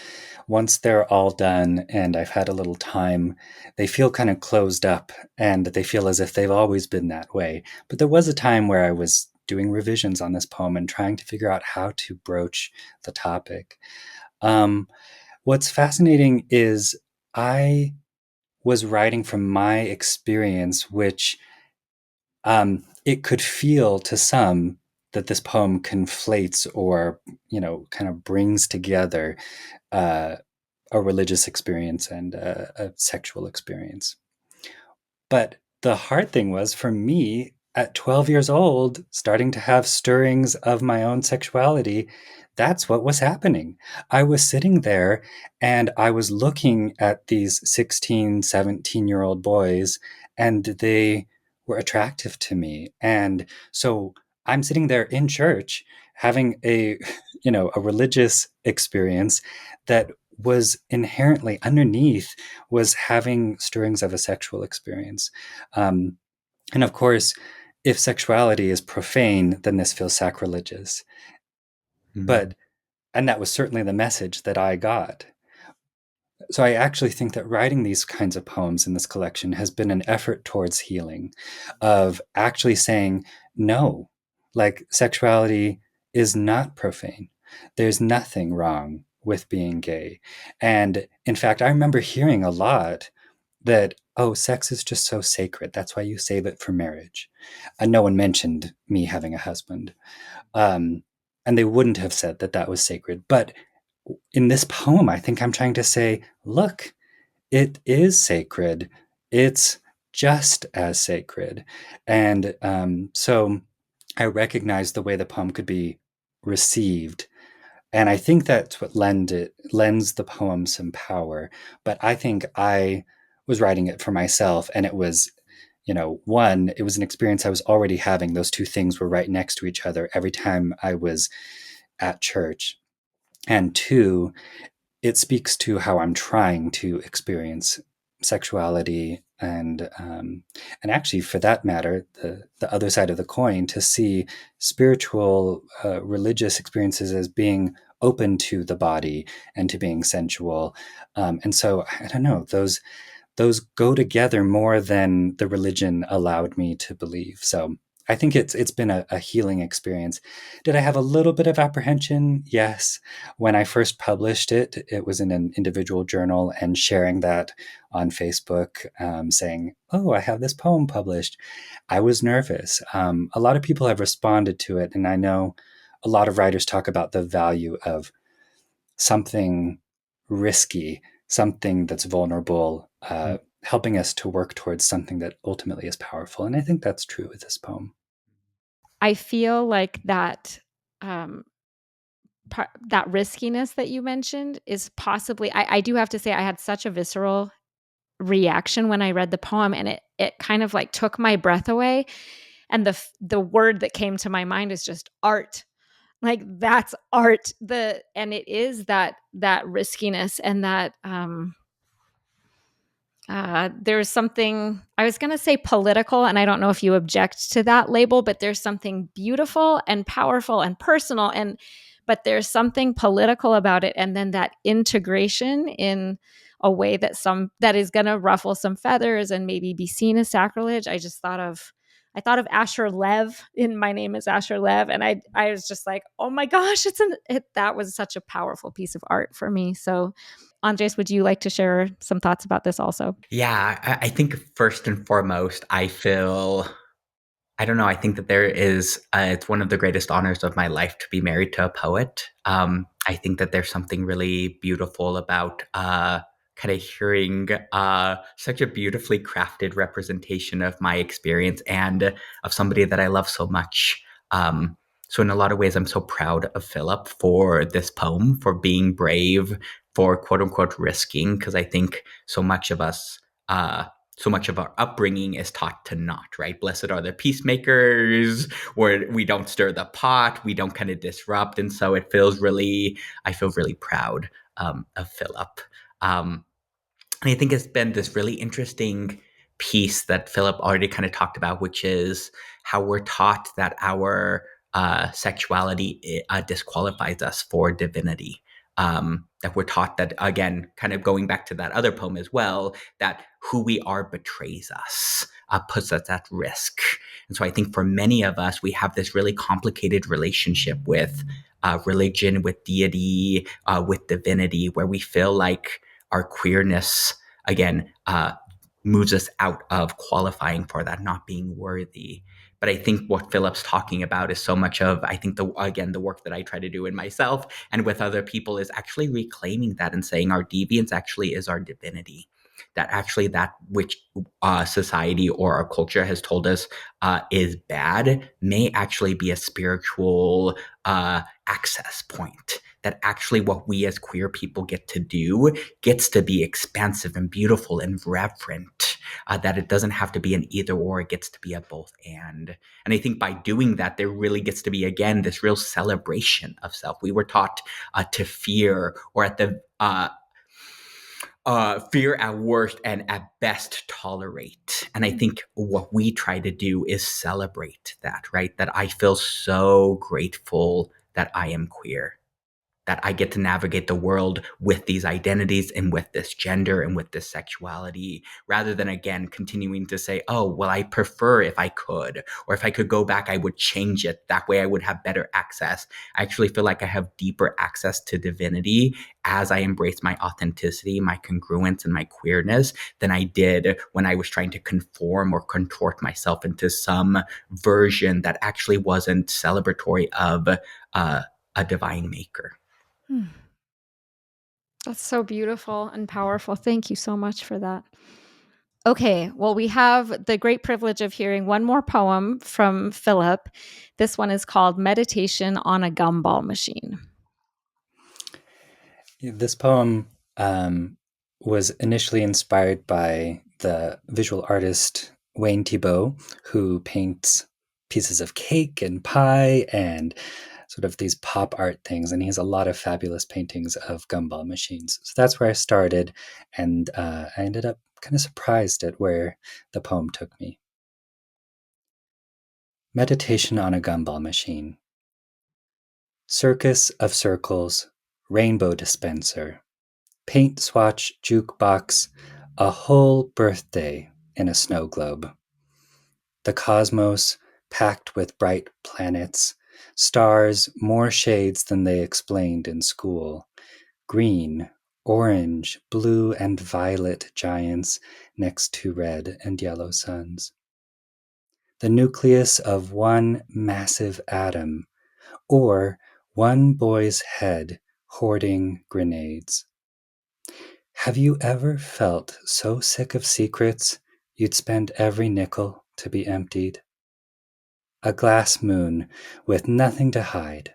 once they're all done and I've had a little time, they feel kind of closed up and they feel as if they've always been that way. But there was a time where I was doing revisions on this poem and trying to figure out how to broach the topic. What's fascinating is I was writing from my experience, which it could feel to some that this poem conflates or, kind of brings together uh, a religious experience and a sexual experience. But the hard thing was for me at 12 years old, starting to have stirrings of my own sexuality, that's what was happening. I was sitting there and I was looking at these 16, 17-year-old boys, and they were attractive to me. And so I'm sitting there in church having a, a religious experience that was inherently underneath was having stirrings of a sexual experience. And of course, if sexuality is profane, then this feels sacrilegious. Mm. But, and that was certainly the message that I got. So I actually think that writing these kinds of poems in this collection has been an effort towards healing, of actually saying, no, like sexuality is not profane. There's nothing wrong with being gay. And in fact, I remember hearing a lot that, oh, sex is just so sacred. That's why you save it for marriage. And no one mentioned me having a husband. And they wouldn't have said that that was sacred. But in this poem, I think I'm trying to say, look, it is sacred. It's just as sacred. And so I recognize the way the poem could be received. And I think that's what lends the poem some power. But I think I was writing it for myself, and it was, one, it was an experience I was already having. Those two things were right next to each other. Every time I was at church. And two, it speaks to how I'm trying to experience sexuality and actually, for that matter, the other side of the coin, to see spiritual, religious experiences as being open to the body and to being sensual. And so, I don't know, those go together more than the religion allowed me to believe. So I think it's been a healing experience. Did I have a little bit of apprehension? Yes. When I first published it, it was in an individual journal, and sharing that on Facebook, saying, "Oh, I have this poem published," I was nervous. A lot of people have responded to it, and I know a lot of writers talk about the value of something risky, something that's vulnerable, helping us to work towards something that ultimately is powerful. And I think that's true with this poem. I feel like that that riskiness that you mentioned is possibly, I do have to say, I had such a visceral reaction when I read the poem, and it kind of like took my breath away. And the word that came to my mind is just art. Like, that's art. And it is that riskiness, and that there's something, I was going to say political, and I don't know if you object to that label, but there's something beautiful and powerful and personal, but there's something political about it. And then that integration in a way that is going to ruffle some feathers and maybe be seen as sacrilege. I thought of Asher Lev in My Name is Asher Lev. And I was just like, oh my gosh, that was such a powerful piece of art for me. So Andres, would you like to share some thoughts about this also? Yeah, I think first and foremost, I don't know. I think that it's one of the greatest honors of my life to be married to a poet. I think that there's something really beautiful about kind of hearing such a beautifully crafted representation of my experience and of somebody that I love so much. So, in a lot of ways, I'm so proud of Phillip for this poem, for being brave, for quote unquote risking, because I think so much of us. So much of our upbringing is taught to not, right? Blessed are the peacemakers, where we don't stir the pot, we don't kind of disrupt. And so I feel really proud of Phillip. And I think it's been this really interesting piece that Phillip already kind of talked about, which is how we're taught that our sexuality disqualifies us for divinity. That we're taught that, again, kind of going back to that other poem as well, that who we are betrays us, puts us at risk. And so I think for many of us, we have this really complicated relationship with religion, with deity, with divinity, where we feel like our queerness, again, moves us out of qualifying for that, not being worthy. But I think what Phillip's talking about is so much of, I think, the work that I try to do in myself and with other people is actually reclaiming that and saying our deviance actually is our divinity. That actually that which society or our culture has told us is bad may actually be a spiritual access point. That actually what we as queer people get to do gets to be expansive and beautiful and reverent. That it doesn't have to be an either or, it gets to be a both and. And I think by doing that, there really gets to be, again, this real celebration of self. We were taught to fear, or at the fear at worst and at best tolerate. And I think what we try to do is celebrate that, right? That I feel so grateful that I am queer, that I get to navigate the world with these identities and with this gender and with this sexuality, rather than, again, continuing to say, oh, well, I prefer if I could, or if I could go back, I would change it. That way I would have better access. I actually feel like I have deeper access to divinity as I embrace my authenticity, my congruence, and my queerness than I did when I was trying to conform or contort myself into some version that actually wasn't celebratory of a divine maker. That's so beautiful and powerful. Thank you so much for that. Okay, well, we have the great privilege of hearing one more poem from Phillip. This one is called Meditation on a Gumball Machine. This poem was initially inspired by the visual artist Wayne Thiebaud, who paints pieces of cake and pie and sort of these pop art things, and he has a lot of fabulous paintings of gumball machines. So that's where I started, and I ended up kind of surprised at where the poem took me. Meditation on a Gumball Machine. Circus of circles, rainbow dispenser, paint swatch jukebox, a whole birthday in a snow globe. The cosmos packed with bright planets, stars more shades than they explained in school, green, orange, blue, and violet giants next to red and yellow suns. The nucleus of one massive atom, or one boy's head hoarding grenades. Have you ever felt so sick of secrets you'd spend every nickel to be emptied? A glass moon with nothing to hide.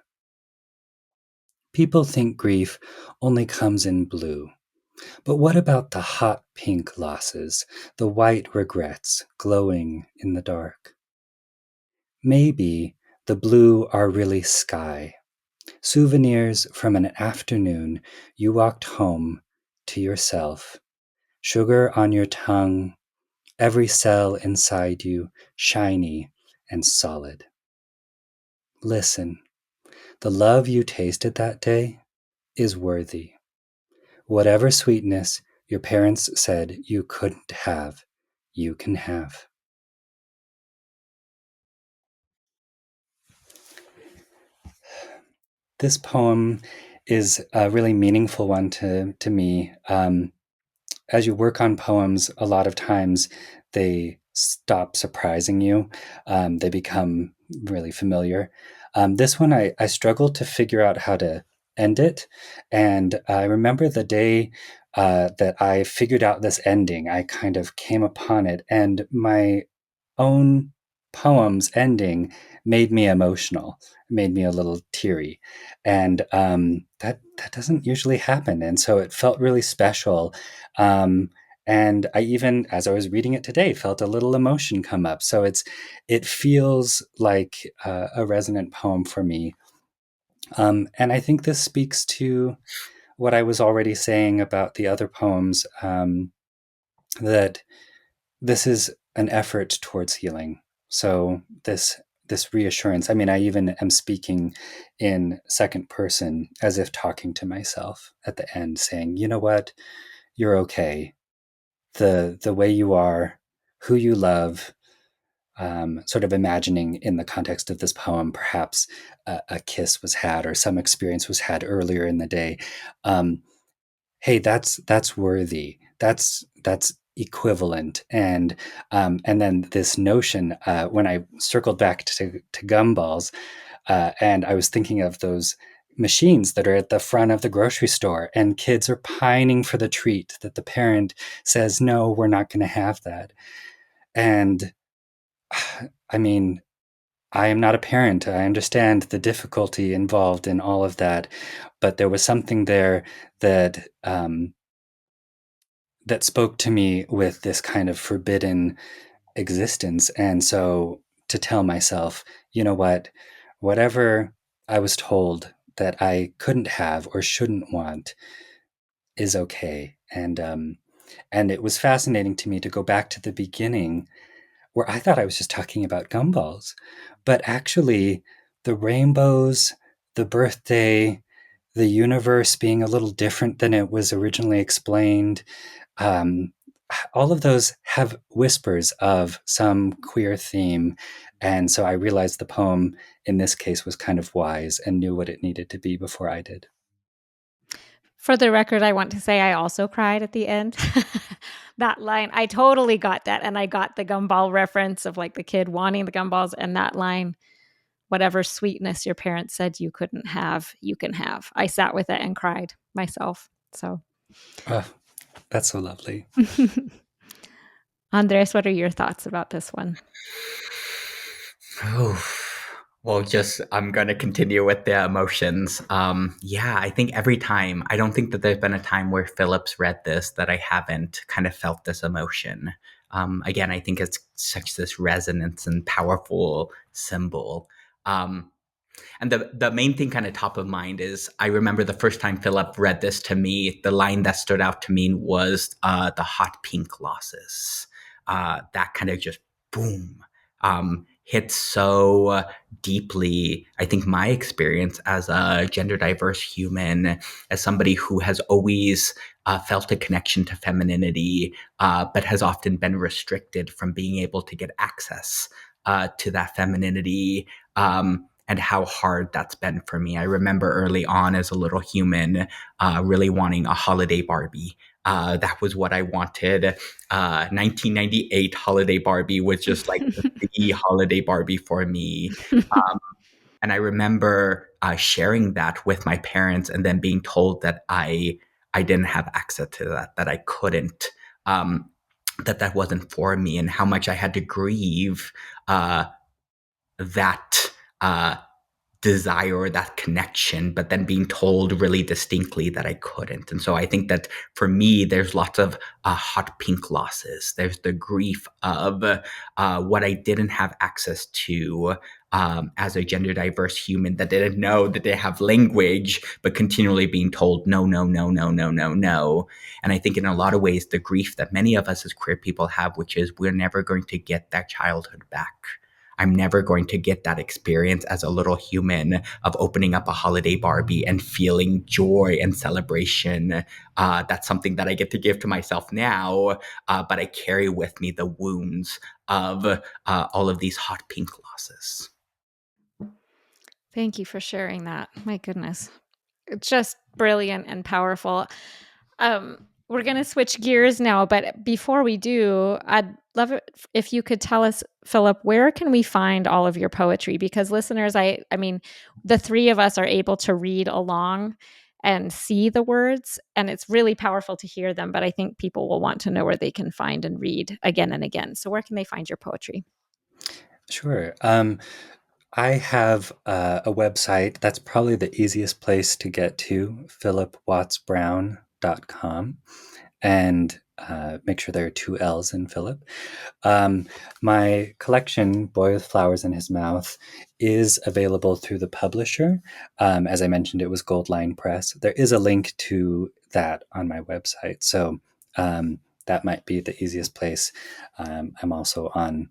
People think grief only comes in blue. But what about the hot pink losses, the white regrets glowing in the dark? Maybe the blue are really sky, souvenirs from an afternoon you walked home to yourself, sugar on your tongue, every cell inside you shiny and solid. Listen, the love you tasted that day is worthy. Whatever sweetness your parents said you couldn't have, you can have. This poem is a really meaningful one to me. As you work on poems, a lot of times they stop surprising you. They become really familiar. This one, I struggled to figure out how to end it. And I remember the day that I figured out this ending, I kind of came upon it, and my own poem's ending made me emotional, made me a little teary, and that doesn't usually happen, and so it felt really special. And I even, as I was reading it today, felt a little emotion come up. So it feels like a resonant poem for me, and I think this speaks to what I was already saying about the other poems. That this is an effort towards healing. So this reassurance. I mean, I even am speaking in second person as if talking to myself at the end, saying, "You know what? You're okay. The way you are, who you love." Sort of imagining in the context of this poem, perhaps a kiss was had or some experience was had earlier in the day. Um, hey, that's worthy. That's equivalent. And then this notion, when I circled back to gumballs, and I was thinking of those machines that are at the front of the grocery store, and kids are pining for the treat that the parent says, no, we're not going to have that. And I mean, I am not a parent. I understand the difficulty involved in all of that, but there was something there that that spoke to me with this kind of forbidden existence. And so to tell myself, you know what, whatever I was told that I couldn't have or shouldn't want is okay. And it was fascinating to me to go back to the beginning where I thought I was just talking about gumballs, but actually the rainbows, the birthday, the universe being a little different than it was originally explained, um, all of those have whispers of some queer theme. And so I realized the poem in this case was kind of wise and knew what it needed to be before I did. For the record, I want to say I also cried at the end. That line, I totally got that. And I got the gumball reference of like the kid wanting the gumballs, and that line, whatever sweetness your parents said you couldn't have, you can have. I sat with it and cried myself. So, Oh, that's so lovely. Andres, what are your thoughts about this one? Oh, well, just I'm gonna continue with the emotions. Yeah, I think every time, I don't think that there's been a time where Phillip's read this that I haven't kind of felt this emotion. Again, I think it's such this resonance and powerful symbol. Um, And the main thing kind of top of mind is I remember the first time Phillip read this to me, the line that stood out to me was the hot pink losses. That kind of just boom, hit so deeply. I think my experience as a gender diverse human, as somebody who has always felt a connection to femininity, but has often been restricted from being able to get access to that femininity. And how hard that's been for me. I remember early on as a little human, really wanting a holiday Barbie. That was what I wanted. 1998 holiday Barbie was just like the holiday Barbie for me. Um, and I remember sharing that with my parents and then being told that I didn't have access to that I couldn't, that wasn't for me, and how much I had to grieve that desire or that connection, but then being told really distinctly that I couldn't. And so I think that for me, there's lots of hot pink losses. There's the grief of what I didn't have access to as a gender diverse human that didn't know that they have language, but continually being told no, no, no, no, no, no, no. And I think in a lot of ways, the grief that many of us as queer people have, which is we're never going to get that childhood back. I'm never going to get that experience as a little human of opening up a holiday Barbie and feeling joy and celebration. That's something that I get to give to myself now, but I carry with me the wounds of all of these hot pink losses. Thank you for sharing that. My goodness. It's just brilliant and powerful. We're going to switch gears now, but before we do, I'd love it if you could tell us, Phillip, where can we find all of your poetry? Because listeners, I mean, the three of us are able to read along and see the words, and it's really powerful to hear them, but I think people will want to know where they can find and read again and again. So where can they find your poetry? Sure. I have a website. That's probably the easiest place to get to, philipwattsbrown.com. And make sure there are two L's in Phillip. My collection, Boy with Flowers in His Mouth, is available through the publisher. As I mentioned, it was goldlinepress. There is a link to that on my website. So that might be the easiest place. I'm also on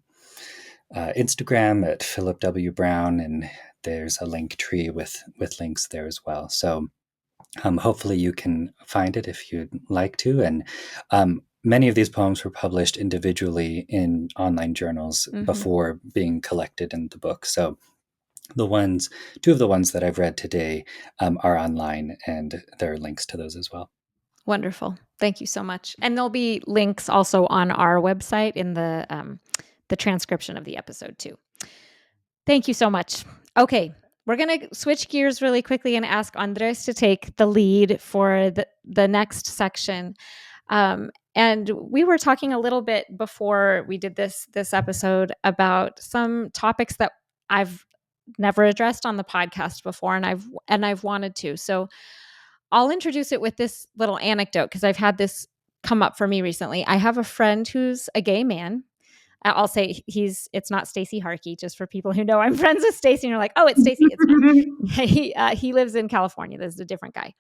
Instagram at Phillip W. Brown, and there's a link tree with links there as well. So hopefully you can find it if you'd like to. And many of these poems were published individually in online journals before being collected in the book. So two of the ones that I've read today are online, and there are links to those as well. Wonderful. Thank you so much. And there'll be links also on our website in the transcription of the episode too. Thank you so much. Okay, we're going to switch gears really quickly and ask Andres to take the lead for the next section. And we were talking a little bit before we did this episode about some topics that I've never addressed on the podcast before, and I've wanted to. So I'll introduce it with this little anecdote because I've had this come up for me recently. I have a friend who's a gay man. I'll say it's not Stacy Harkey, just for people who know I'm friends with Stacy and you're like, oh, it's Stacy. It's not. He lives in California. This is a different guy.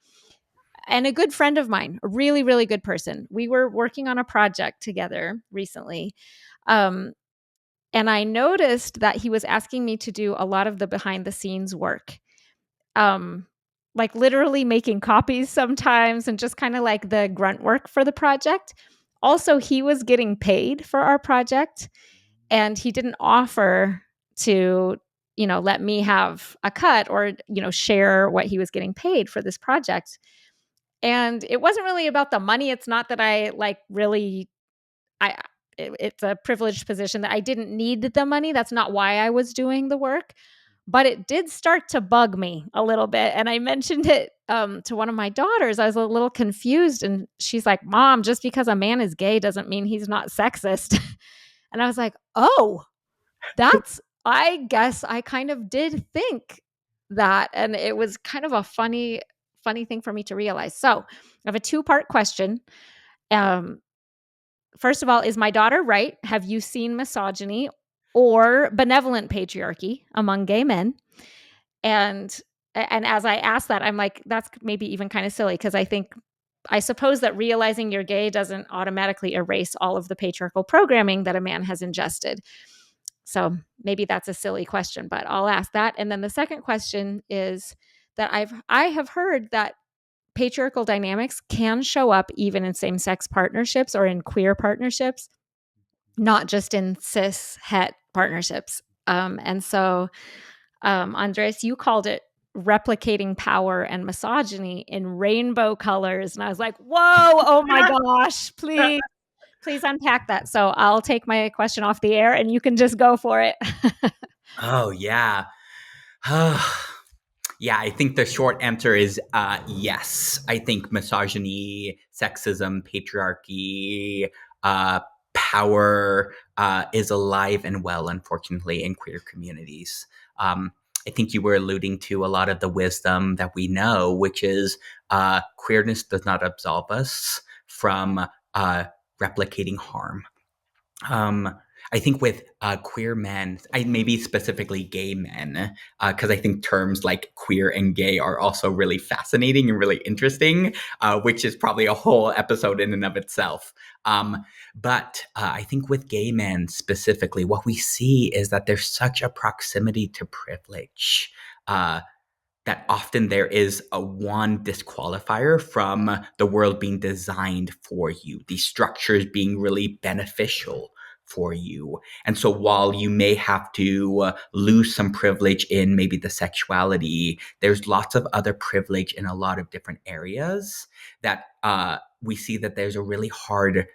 And a good friend of mine, a really, really good person. We were working on a project together recently. And I noticed that he was asking me to do a lot of the behind the scenes work. Like literally making copies sometimes and just kind of like the grunt work for the project. Also, he was getting paid for our project. And he didn't offer to, let me have a cut or, share what he was getting paid for this project. And it wasn't really about the money. It's not that I it's a privileged position that I didn't need the money. That's not why I was doing the work. But it did start to bug me a little bit. And I mentioned it to one of my daughters. I was a little confused. And she's like, Mom, just because a man is gay doesn't mean he's not sexist. And I was like, oh, I guess I kind of did think that. And it was kind of a funny thing for me to realize. So I have a two-part question. First of all, is my daughter right? Have you seen misogyny or benevolent patriarchy among gay men? And as I ask that, I'm like, that's maybe even kind of silly, because I suppose that realizing you're gay doesn't automatically erase all of the patriarchal programming that a man has ingested. So maybe that's a silly question, but I'll ask that. And then the second question is that I have heard that patriarchal dynamics can show up even in same-sex partnerships or in queer partnerships, not just in cis het partnerships. And so, Andres, you called it replicating power and misogyny in rainbow colors. And I was like, whoa, oh my gosh, please unpack that. So I'll take my question off the air and you can just go for it. Oh, yeah. Yeah, I think the short answer is yes. I think misogyny, sexism, patriarchy, power is alive and well, unfortunately, in queer communities. I think you were alluding to a lot of the wisdom that we know, which is queerness does not absolve us from replicating harm. I think with queer men, maybe specifically gay men, because I think terms like queer and gay are also really fascinating and really interesting, which is probably a whole episode in and of itself. But I think with gay men specifically, what we see is that there's such a proximity to privilege. That often there is a one disqualifier from the world being designed for you, these structures being really beneficial for you. And so while you may have to lose some privilege in maybe the sexuality, there's lots of other privilege in a lot of different areas that we see that there's a really hard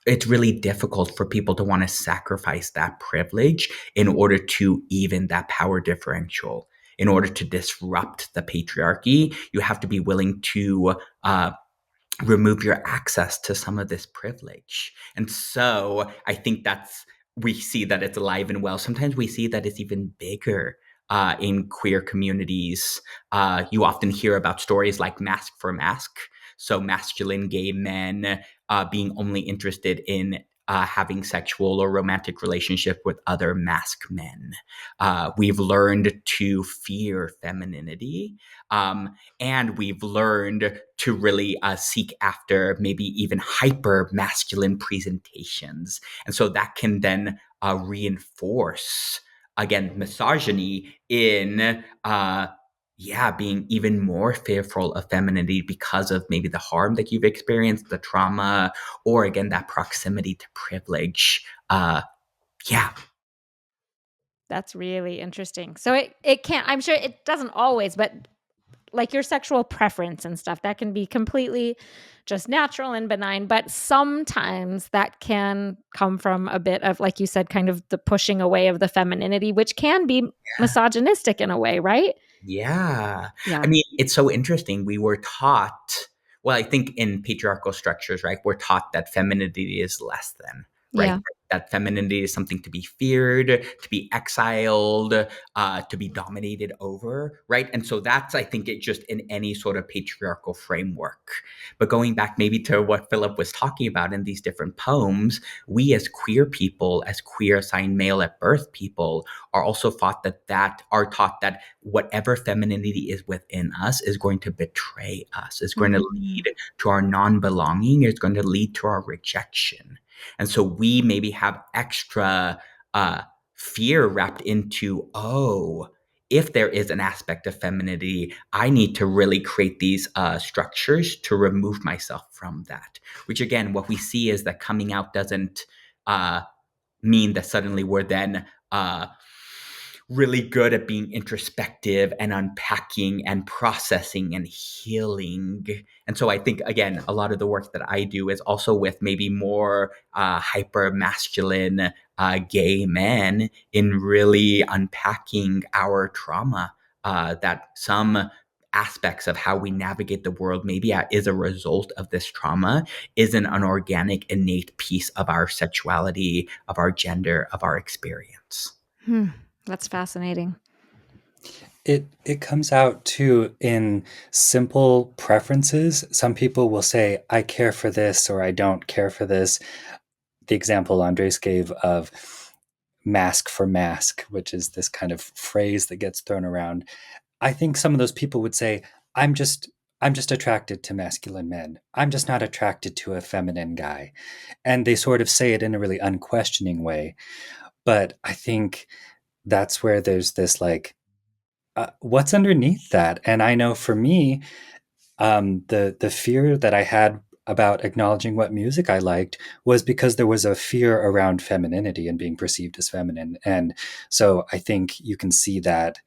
it's really difficult for people to want to sacrifice that privilege in order to even that power differential. In order to disrupt the patriarchy, you have to be willing to remove your access to some of this privilege. And so I think we see that it's alive and well. Sometimes we see that it's even bigger in queer communities. You often hear about stories like Mask for Mask. So masculine gay men being only interested in having sexual or romantic relationship with other masked men. We've learned to fear femininity. And we've learned to really seek after maybe even hyper masculine presentations. And so that can then reinforce, again, misogyny in being even more fearful of femininity because of maybe the harm that you've experienced, the trauma, or again, that proximity to privilege. Yeah. That's really interesting. So it can't, I'm sure it doesn't always, but like your sexual preference and stuff, that can be completely just natural and benign. But sometimes that can come from a bit of, like you said, kind of the pushing away of the femininity, which can be misogynistic in a way, right? Yeah. I Yeah. mean, it's so interesting. We were taught, well, I think in patriarchal structures, right, we're taught that femininity is less than, right? Yeah. That femininity is something to be feared, to be exiled, to be dominated over, right? And so that's, I think, it just in any sort of patriarchal framework. But going back maybe to what Phillip was talking about in these different poems, we as queer people, as queer assigned male at birth people, are also are taught that whatever femininity is within us is going to betray us, is going to Mhm. lead to our non-belonging, is going to lead to our rejection. And so we maybe have extra fear wrapped into, oh, if there is an aspect of femininity, I need to really create these structures to remove myself from that. Which again, what we see is that coming out doesn't uh, mean that suddenly we're then really good at being introspective and unpacking and processing and healing. And so I think, again, a lot of the work that I do is also with maybe more hyper masculine gay men in really unpacking our trauma, that some aspects of how we navigate the world maybe is a result of this trauma, isn't an organic, innate piece of our sexuality, of our gender, of our experience. That's fascinating. It comes out too in simple preferences. Some people will say, I care for this or I don't care for this. The example Andres gave of mask for mask, which is this kind of phrase that gets thrown around. I think some of those people would say, I'm just attracted to masculine men. I'm just not attracted to a feminine guy. And they sort of say it in a really unquestioning way. But I think that's where there's this like, what's underneath that? And I know for me, the fear that I had about acknowledging what music I liked was because there was a fear around femininity and being perceived as feminine. And so I think you can see that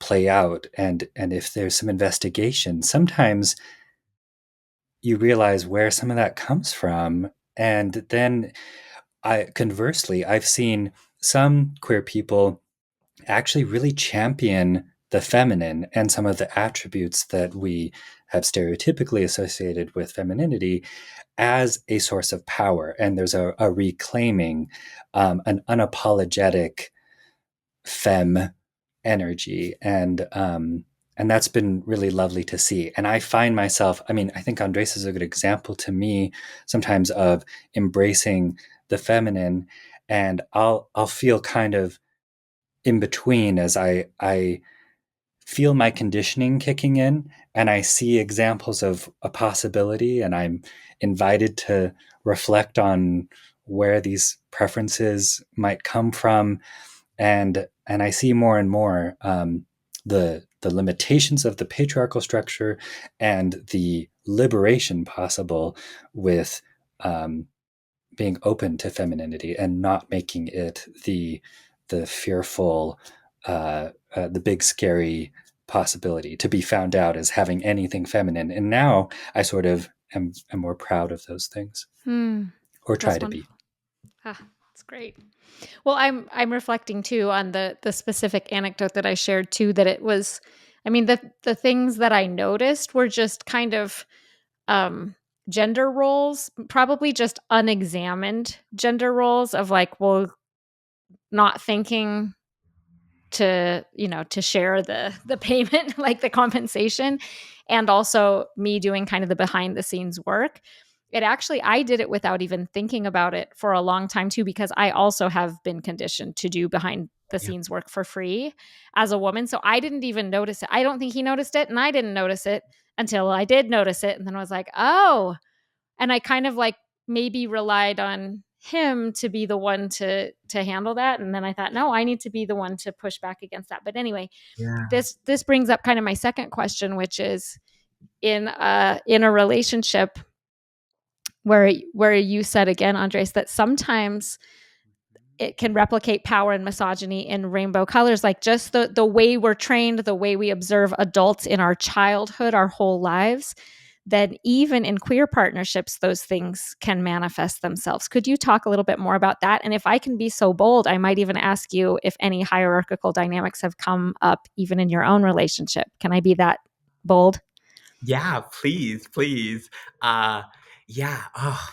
play out. And if there's some investigation, sometimes you realize where some of that comes from. And then conversely, I've seen some queer people actually really champion the feminine and some of the attributes that we have stereotypically associated with femininity as a source of power. And there's a reclaiming, an unapologetic femme energy. And that's been really lovely to see. And I find myself, I mean, I think Andres is a good example to me sometimes of embracing the feminine. And I'll feel kind of in between as I feel my conditioning kicking in and I see examples of a possibility and I'm invited to reflect on where these preferences might come from. And I see more and more the limitations of the patriarchal structure and the liberation possible with being open to femininity and not making it the fearful, the big scary possibility to be found out as having anything feminine. And now I sort of am more proud of those things, or try to be. That's great. Well, I'm reflecting too on the specific anecdote that I shared too, that it was, I mean, the things that I noticed were just kind of gender roles, probably just unexamined gender roles of like, well, not thinking to share the payment, like the compensation, and also me doing kind of the behind the scenes work. It actually, I did it without even thinking about it for a long time too, because I also have been conditioned to do behind the scenes work for free as a woman. So I didn't even notice it. I don't think he noticed it, and I didn't notice it until I did notice it. And then I was like, oh, and I kind of like maybe relied on him to be the one to handle that, and then I thought, no, I need to be the one to push back against that. But anyway, Yeah. this brings up kind of my second question, which is in a relationship where you said again, Andres, that sometimes it can replicate power and misogyny in rainbow colors, like just the way we're trained, the way we observe adults in our childhood, our whole lives, then even in queer partnerships, those things can manifest themselves. Could you talk a little bit more about that? And if I can be so bold, I might even ask you if any hierarchical dynamics have come up even in your own relationship. Can I be that bold? Yeah, please, please. Yeah. Oh.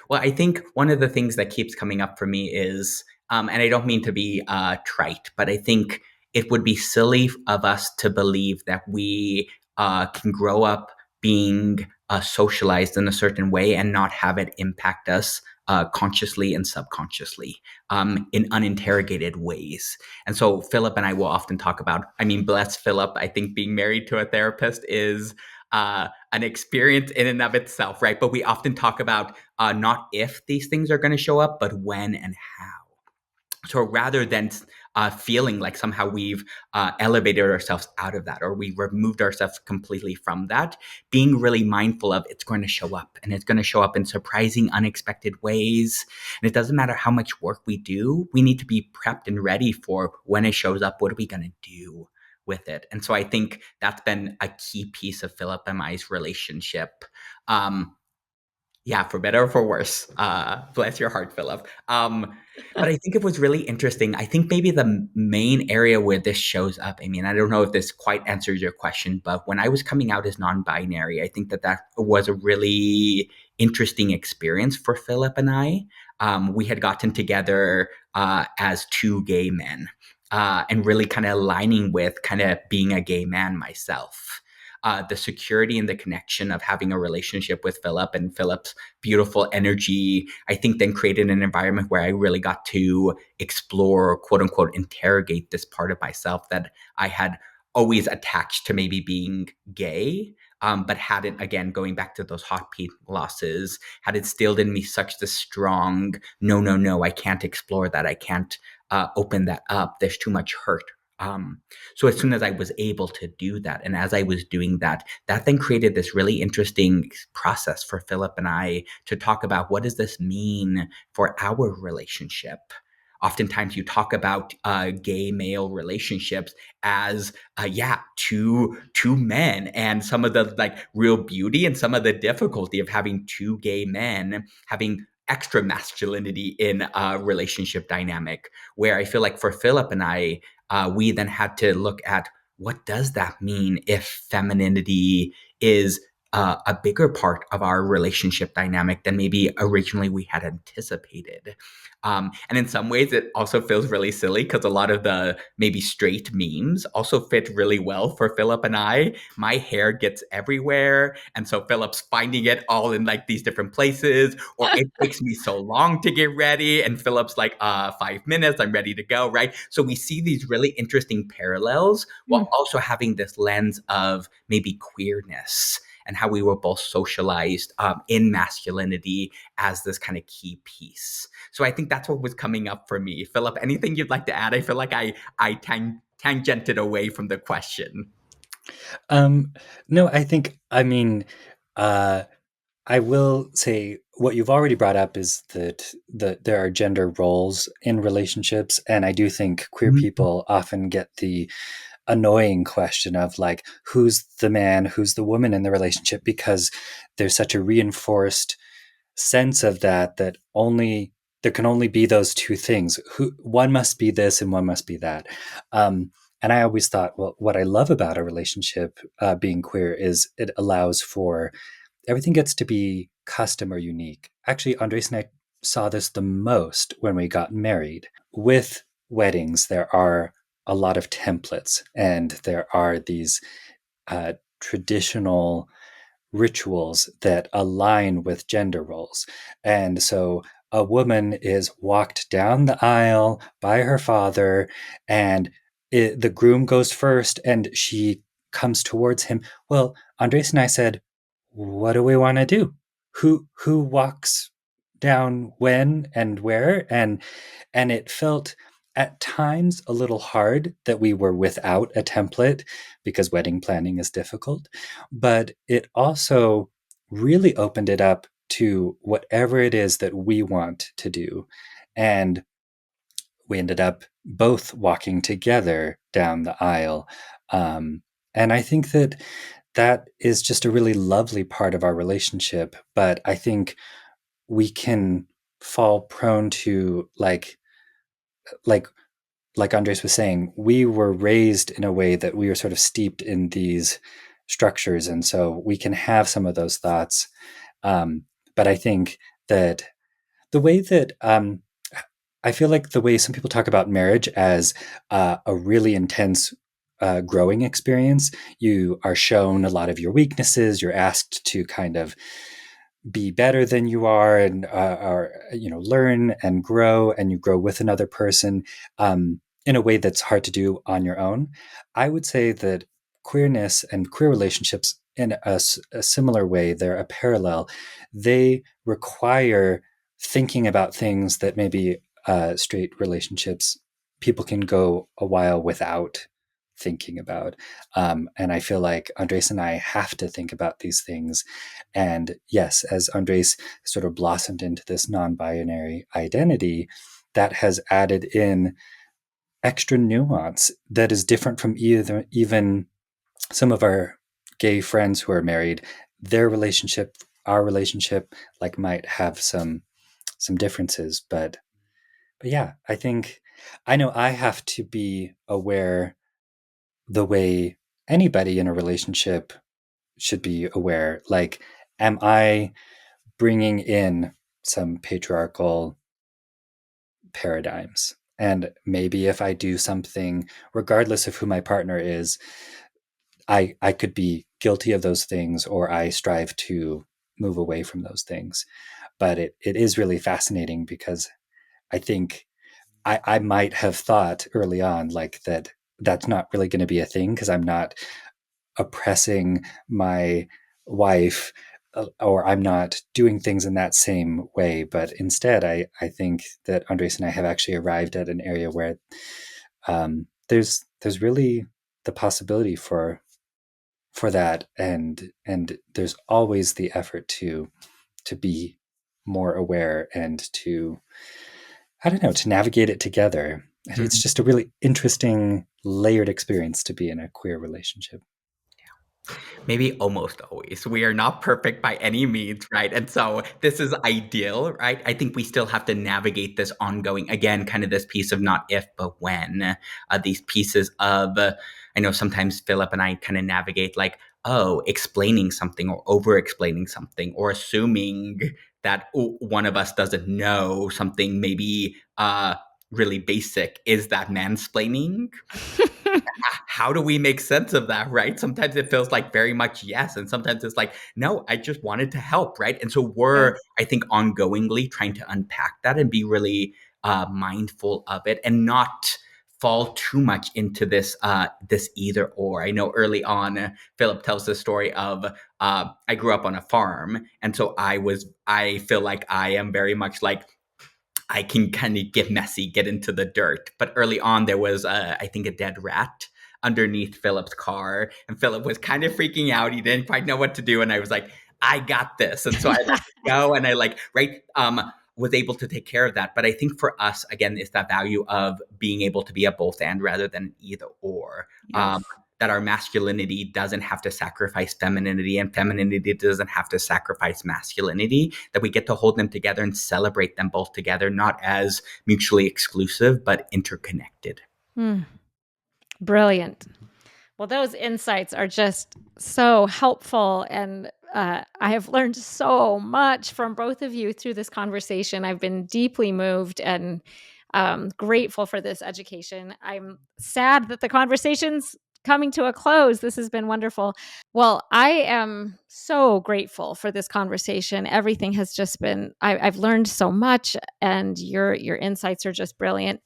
Well, I think one of the things that keeps coming up for me is, and I don't mean to be trite, but I think it would be silly of us to believe that we can grow up being socialized in a certain way and not have it impact us consciously and subconsciously in uninterrogated ways. And so Phillip and I will often talk about, I mean, bless Phillip, I think being married to a therapist is an experience in and of itself, right? But we often talk about not if these things are going to show up, but when and how. So rather than feeling like somehow we've elevated ourselves out of that or we removed ourselves completely from that, being really mindful of it's going to show up and it's going to show up in surprising, unexpected ways. And it doesn't matter how much work we do, we need to be prepped and ready for when it shows up, what are we going to do with it? And so I think that's been a key piece of Phillip and I's relationship. Yeah, for better or for worse. Bless your heart, Phillip. But I think it was really interesting. I think maybe the main area where this shows up, I mean, I don't know if this quite answers your question, but when I was coming out as non-binary, I think that was a really interesting experience for Phillip and I. We had gotten together as two gay men and really kind of aligning with kind of being a gay man myself. the security and the connection of having a relationship with Phillip and Phillip's beautiful energy, I think then created an environment where I really got to explore, quote unquote, interrogate this part of myself that I had always attached to maybe being gay, but hadn't, again, going back to those hot peat losses, had instilled in me such the strong, no, no, no, I can't explore that. I can't open that up. There's too much hurt. So as soon as I was able to do that, and as I was doing that, that then created this really interesting process for Phillip and I to talk about what does this mean for our relationship. Oftentimes, you talk about gay male relationships as, two men, and some of the like real beauty and some of the difficulty of having two gay men having extra masculinity in a relationship dynamic. Where I feel like for Phillip and I, we then had to look at what does that mean if femininity is a bigger part of our relationship dynamic than maybe originally we had anticipated. And in some ways, it also feels really silly because a lot of the maybe straight memes also fit really well for Phillip and I. My hair gets everywhere. And so Phillip's finding it all in like these different places, or it takes me so long to get ready. And Phillip's like, 5 minutes, I'm ready to go, right? So we see these really interesting parallels while also having this lens of maybe queerness and how we were both socialized in masculinity as this kind of key piece. So I think that's what was coming up for me. Phillip, anything you'd like to add? I feel like I tangented away from the question. No, uh, I will say what you've already brought up is that there are gender roles in relationships, and I do think queer people often get the annoying question of like, who's the man, who's the woman in the relationship, because there's such a reinforced sense of that only there can only be those two things. One must be this and one must be that. And I always thought, well, what I love about a relationship being queer is it allows for everything gets to be custom or unique. Actually, Andres and I saw this the most when we got married. With weddings, there are a lot of templates, and there are these traditional rituals that align with gender roles. And so a woman is walked down the aisle by her father, and the groom goes first, and she comes towards him. Well, Andres and I said, what do we want to do? Who walks down when and where? And it felt at times a little hard that we were without a template because wedding planning is difficult, but it also really opened it up to whatever it is that we want to do. And we ended up both walking together down the aisle. And I think that is just a really lovely part of our relationship. But I think we can fall prone to like like Andres was saying, we were raised in a way that we were sort of steeped in these structures, and so we can have some of those thoughts. But I think that the way that I feel like the way some people talk about marriage as a really intense growing experience, you are shown a lot of your weaknesses. You're asked to kind of be better than you are, and learn and grow, and you grow with another person in a way that's hard to do on your own. I would say that queerness and queer relationships, in a similar way, they're a parallel. They require thinking about things that maybe straight relationships people can go a while without thinking about. And I feel like Andres and I have to think about these things. And yes, as Andres sort of blossomed into this non-binary identity, that has added in extra nuance that is different from even some of our gay friends who are married. Their relationship, our relationship, like might have some differences, but yeah, I think I know I have to be aware the way anybody in a relationship should be aware. Like, am I bringing in some patriarchal paradigms? And maybe if I do something, regardless of who my partner is, I could be guilty of those things or I strive to move away from those things. But it is really fascinating because I think I might have thought early on like that that's not really going to be a thing because I'm not oppressing my wife or I'm not doing things in that same way. But instead, I think that Andres and I have actually arrived at an area where there's really the possibility for that, and there's always the effort to be more aware and to, I don't know, to navigate it together. It's just a really interesting layered experience to be in a queer relationship. Maybe almost always. We are not perfect by any means, right? And so this is ideal, right? I think we still have to navigate this ongoing, again, kind of this piece of not if, but when. These pieces of, I know sometimes Phillip and I kind of navigate like, oh, explaining something or over explaining something or assuming that one of us doesn't know something maybe really basic. Is that mansplaining? How do we make sense of that, right? Sometimes it feels like very much yes, and sometimes it's like no, I just wanted to help, right? And so Yeah. we're, I think, ongoingly trying to unpack that and be really mindful of it and not fall too much into this either or. I know early on, Phillip tells the story of I grew up on a farm, and so I feel like I am very much like I can kind of get messy, get into the dirt. But early on, there was, I think, a dead rat underneath Phillip's car, and Phillip was kind of freaking out. He didn't quite know what to do, and I was like, "I got this." And so I let it go, and I was able to take care of that. But I think for us, again, is that value of being able to be a both and rather than either or. Yes. That our masculinity doesn't have to sacrifice femininity and femininity doesn't have to sacrifice masculinity, that we get to hold them together and celebrate them both together, not as mutually exclusive, but interconnected. Brilliant. Well, those insights are just so helpful. And I have learned so much from both of you through this conversation. I've been deeply moved and grateful for this education. I'm sad that the conversation's coming to a close. This has been wonderful. Well, I am so grateful for this conversation. Everything has just been, I've learned so much, and your insights are just brilliant.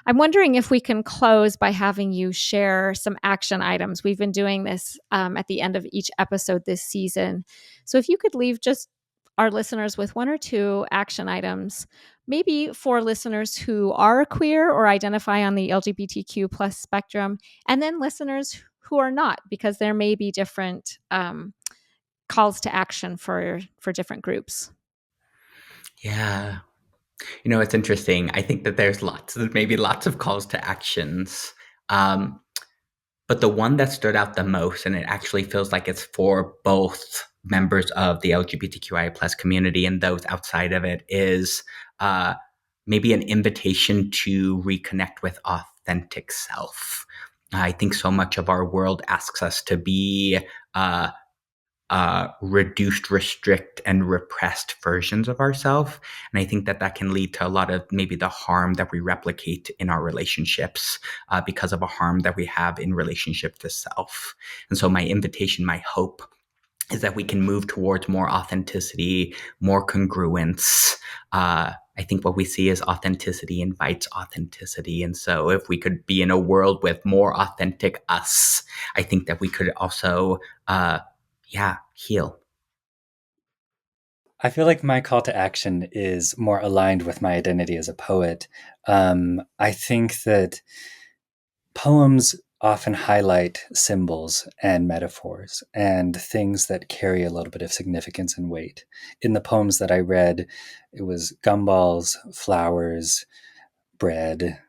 I'm wondering if we can close by having you share some action items. We've been doing this at the end of each episode this season. So if you could leave just our listeners with one or two action items, maybe for listeners who are queer or identify on the LGBTQ plus spectrum, and then listeners who are not, because there may be different calls to action for different groups. Yeah. It's interesting. I think that there's maybe lots of calls to actions. Um, But the one that stood out the most, and it actually feels like it's for both members of the LGBTQIA plus community and those outside of it, is uh, maybe an invitation to reconnect with authentic self. I think so much of our world asks us to be uh, reduced, restrict, and repressed versions of ourselves. And I think that that can lead to a lot of maybe the harm that we replicate in our relationships because of a harm that we have in relationship to self. And so my invitation, my hope is that we can move towards more authenticity, more congruence. I think what we see is authenticity invites authenticity. And so if we could be in a world with more authentic us, I think that we could also heal. I feel like my call to action is more aligned with my identity as a poet. I think that poems often highlight symbols and metaphors and things that carry a little bit of significance and weight. In the poems that I read, it was gumballs, flowers, bread,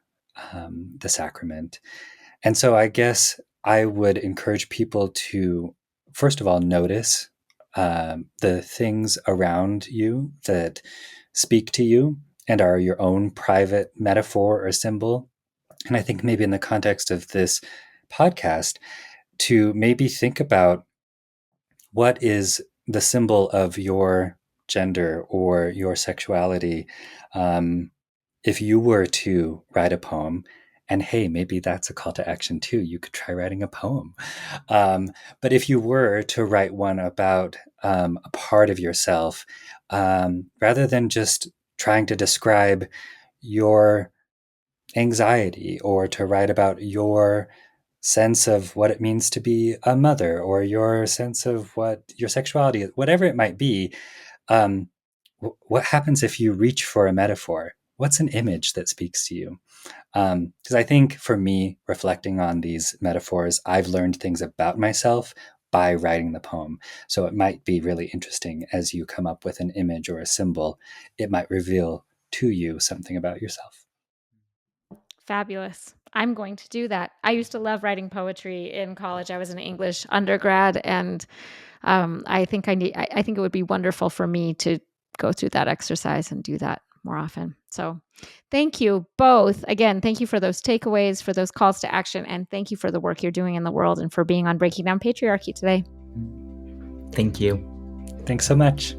the sacrament. And so I guess I would encourage people to, first of all, notice the things around you that speak to you and are your own private metaphor or symbol. And I think maybe in the context of this podcast, to maybe think about what is the symbol of your gender or your sexuality. If you were to write a poem And hey, maybe that's a call to action too. You could try writing a poem. But if you were to write one about a part of yourself, rather than just trying to describe your anxiety or to write about your sense of what it means to be a mother or your sense of what your sexuality is, whatever it might be, um, what happens if you reach for a metaphor? What's an image that speaks to you? Because I think for me, reflecting on these metaphors, I've learned things about myself by writing the poem. So it might be really interesting as you come up with an image or a symbol, it might reveal to you something about yourself. Fabulous. I'm going to do that. I used to love writing poetry in college. I was an English undergrad, and I think I think it would be wonderful for me to go through that exercise and do that more often. So, thank you both again. Thank you for those takeaways, for those calls to action, and thank you for the work you're doing in the world and for being on Breaking Down Patriarchy today. Thank you. Thanks so much.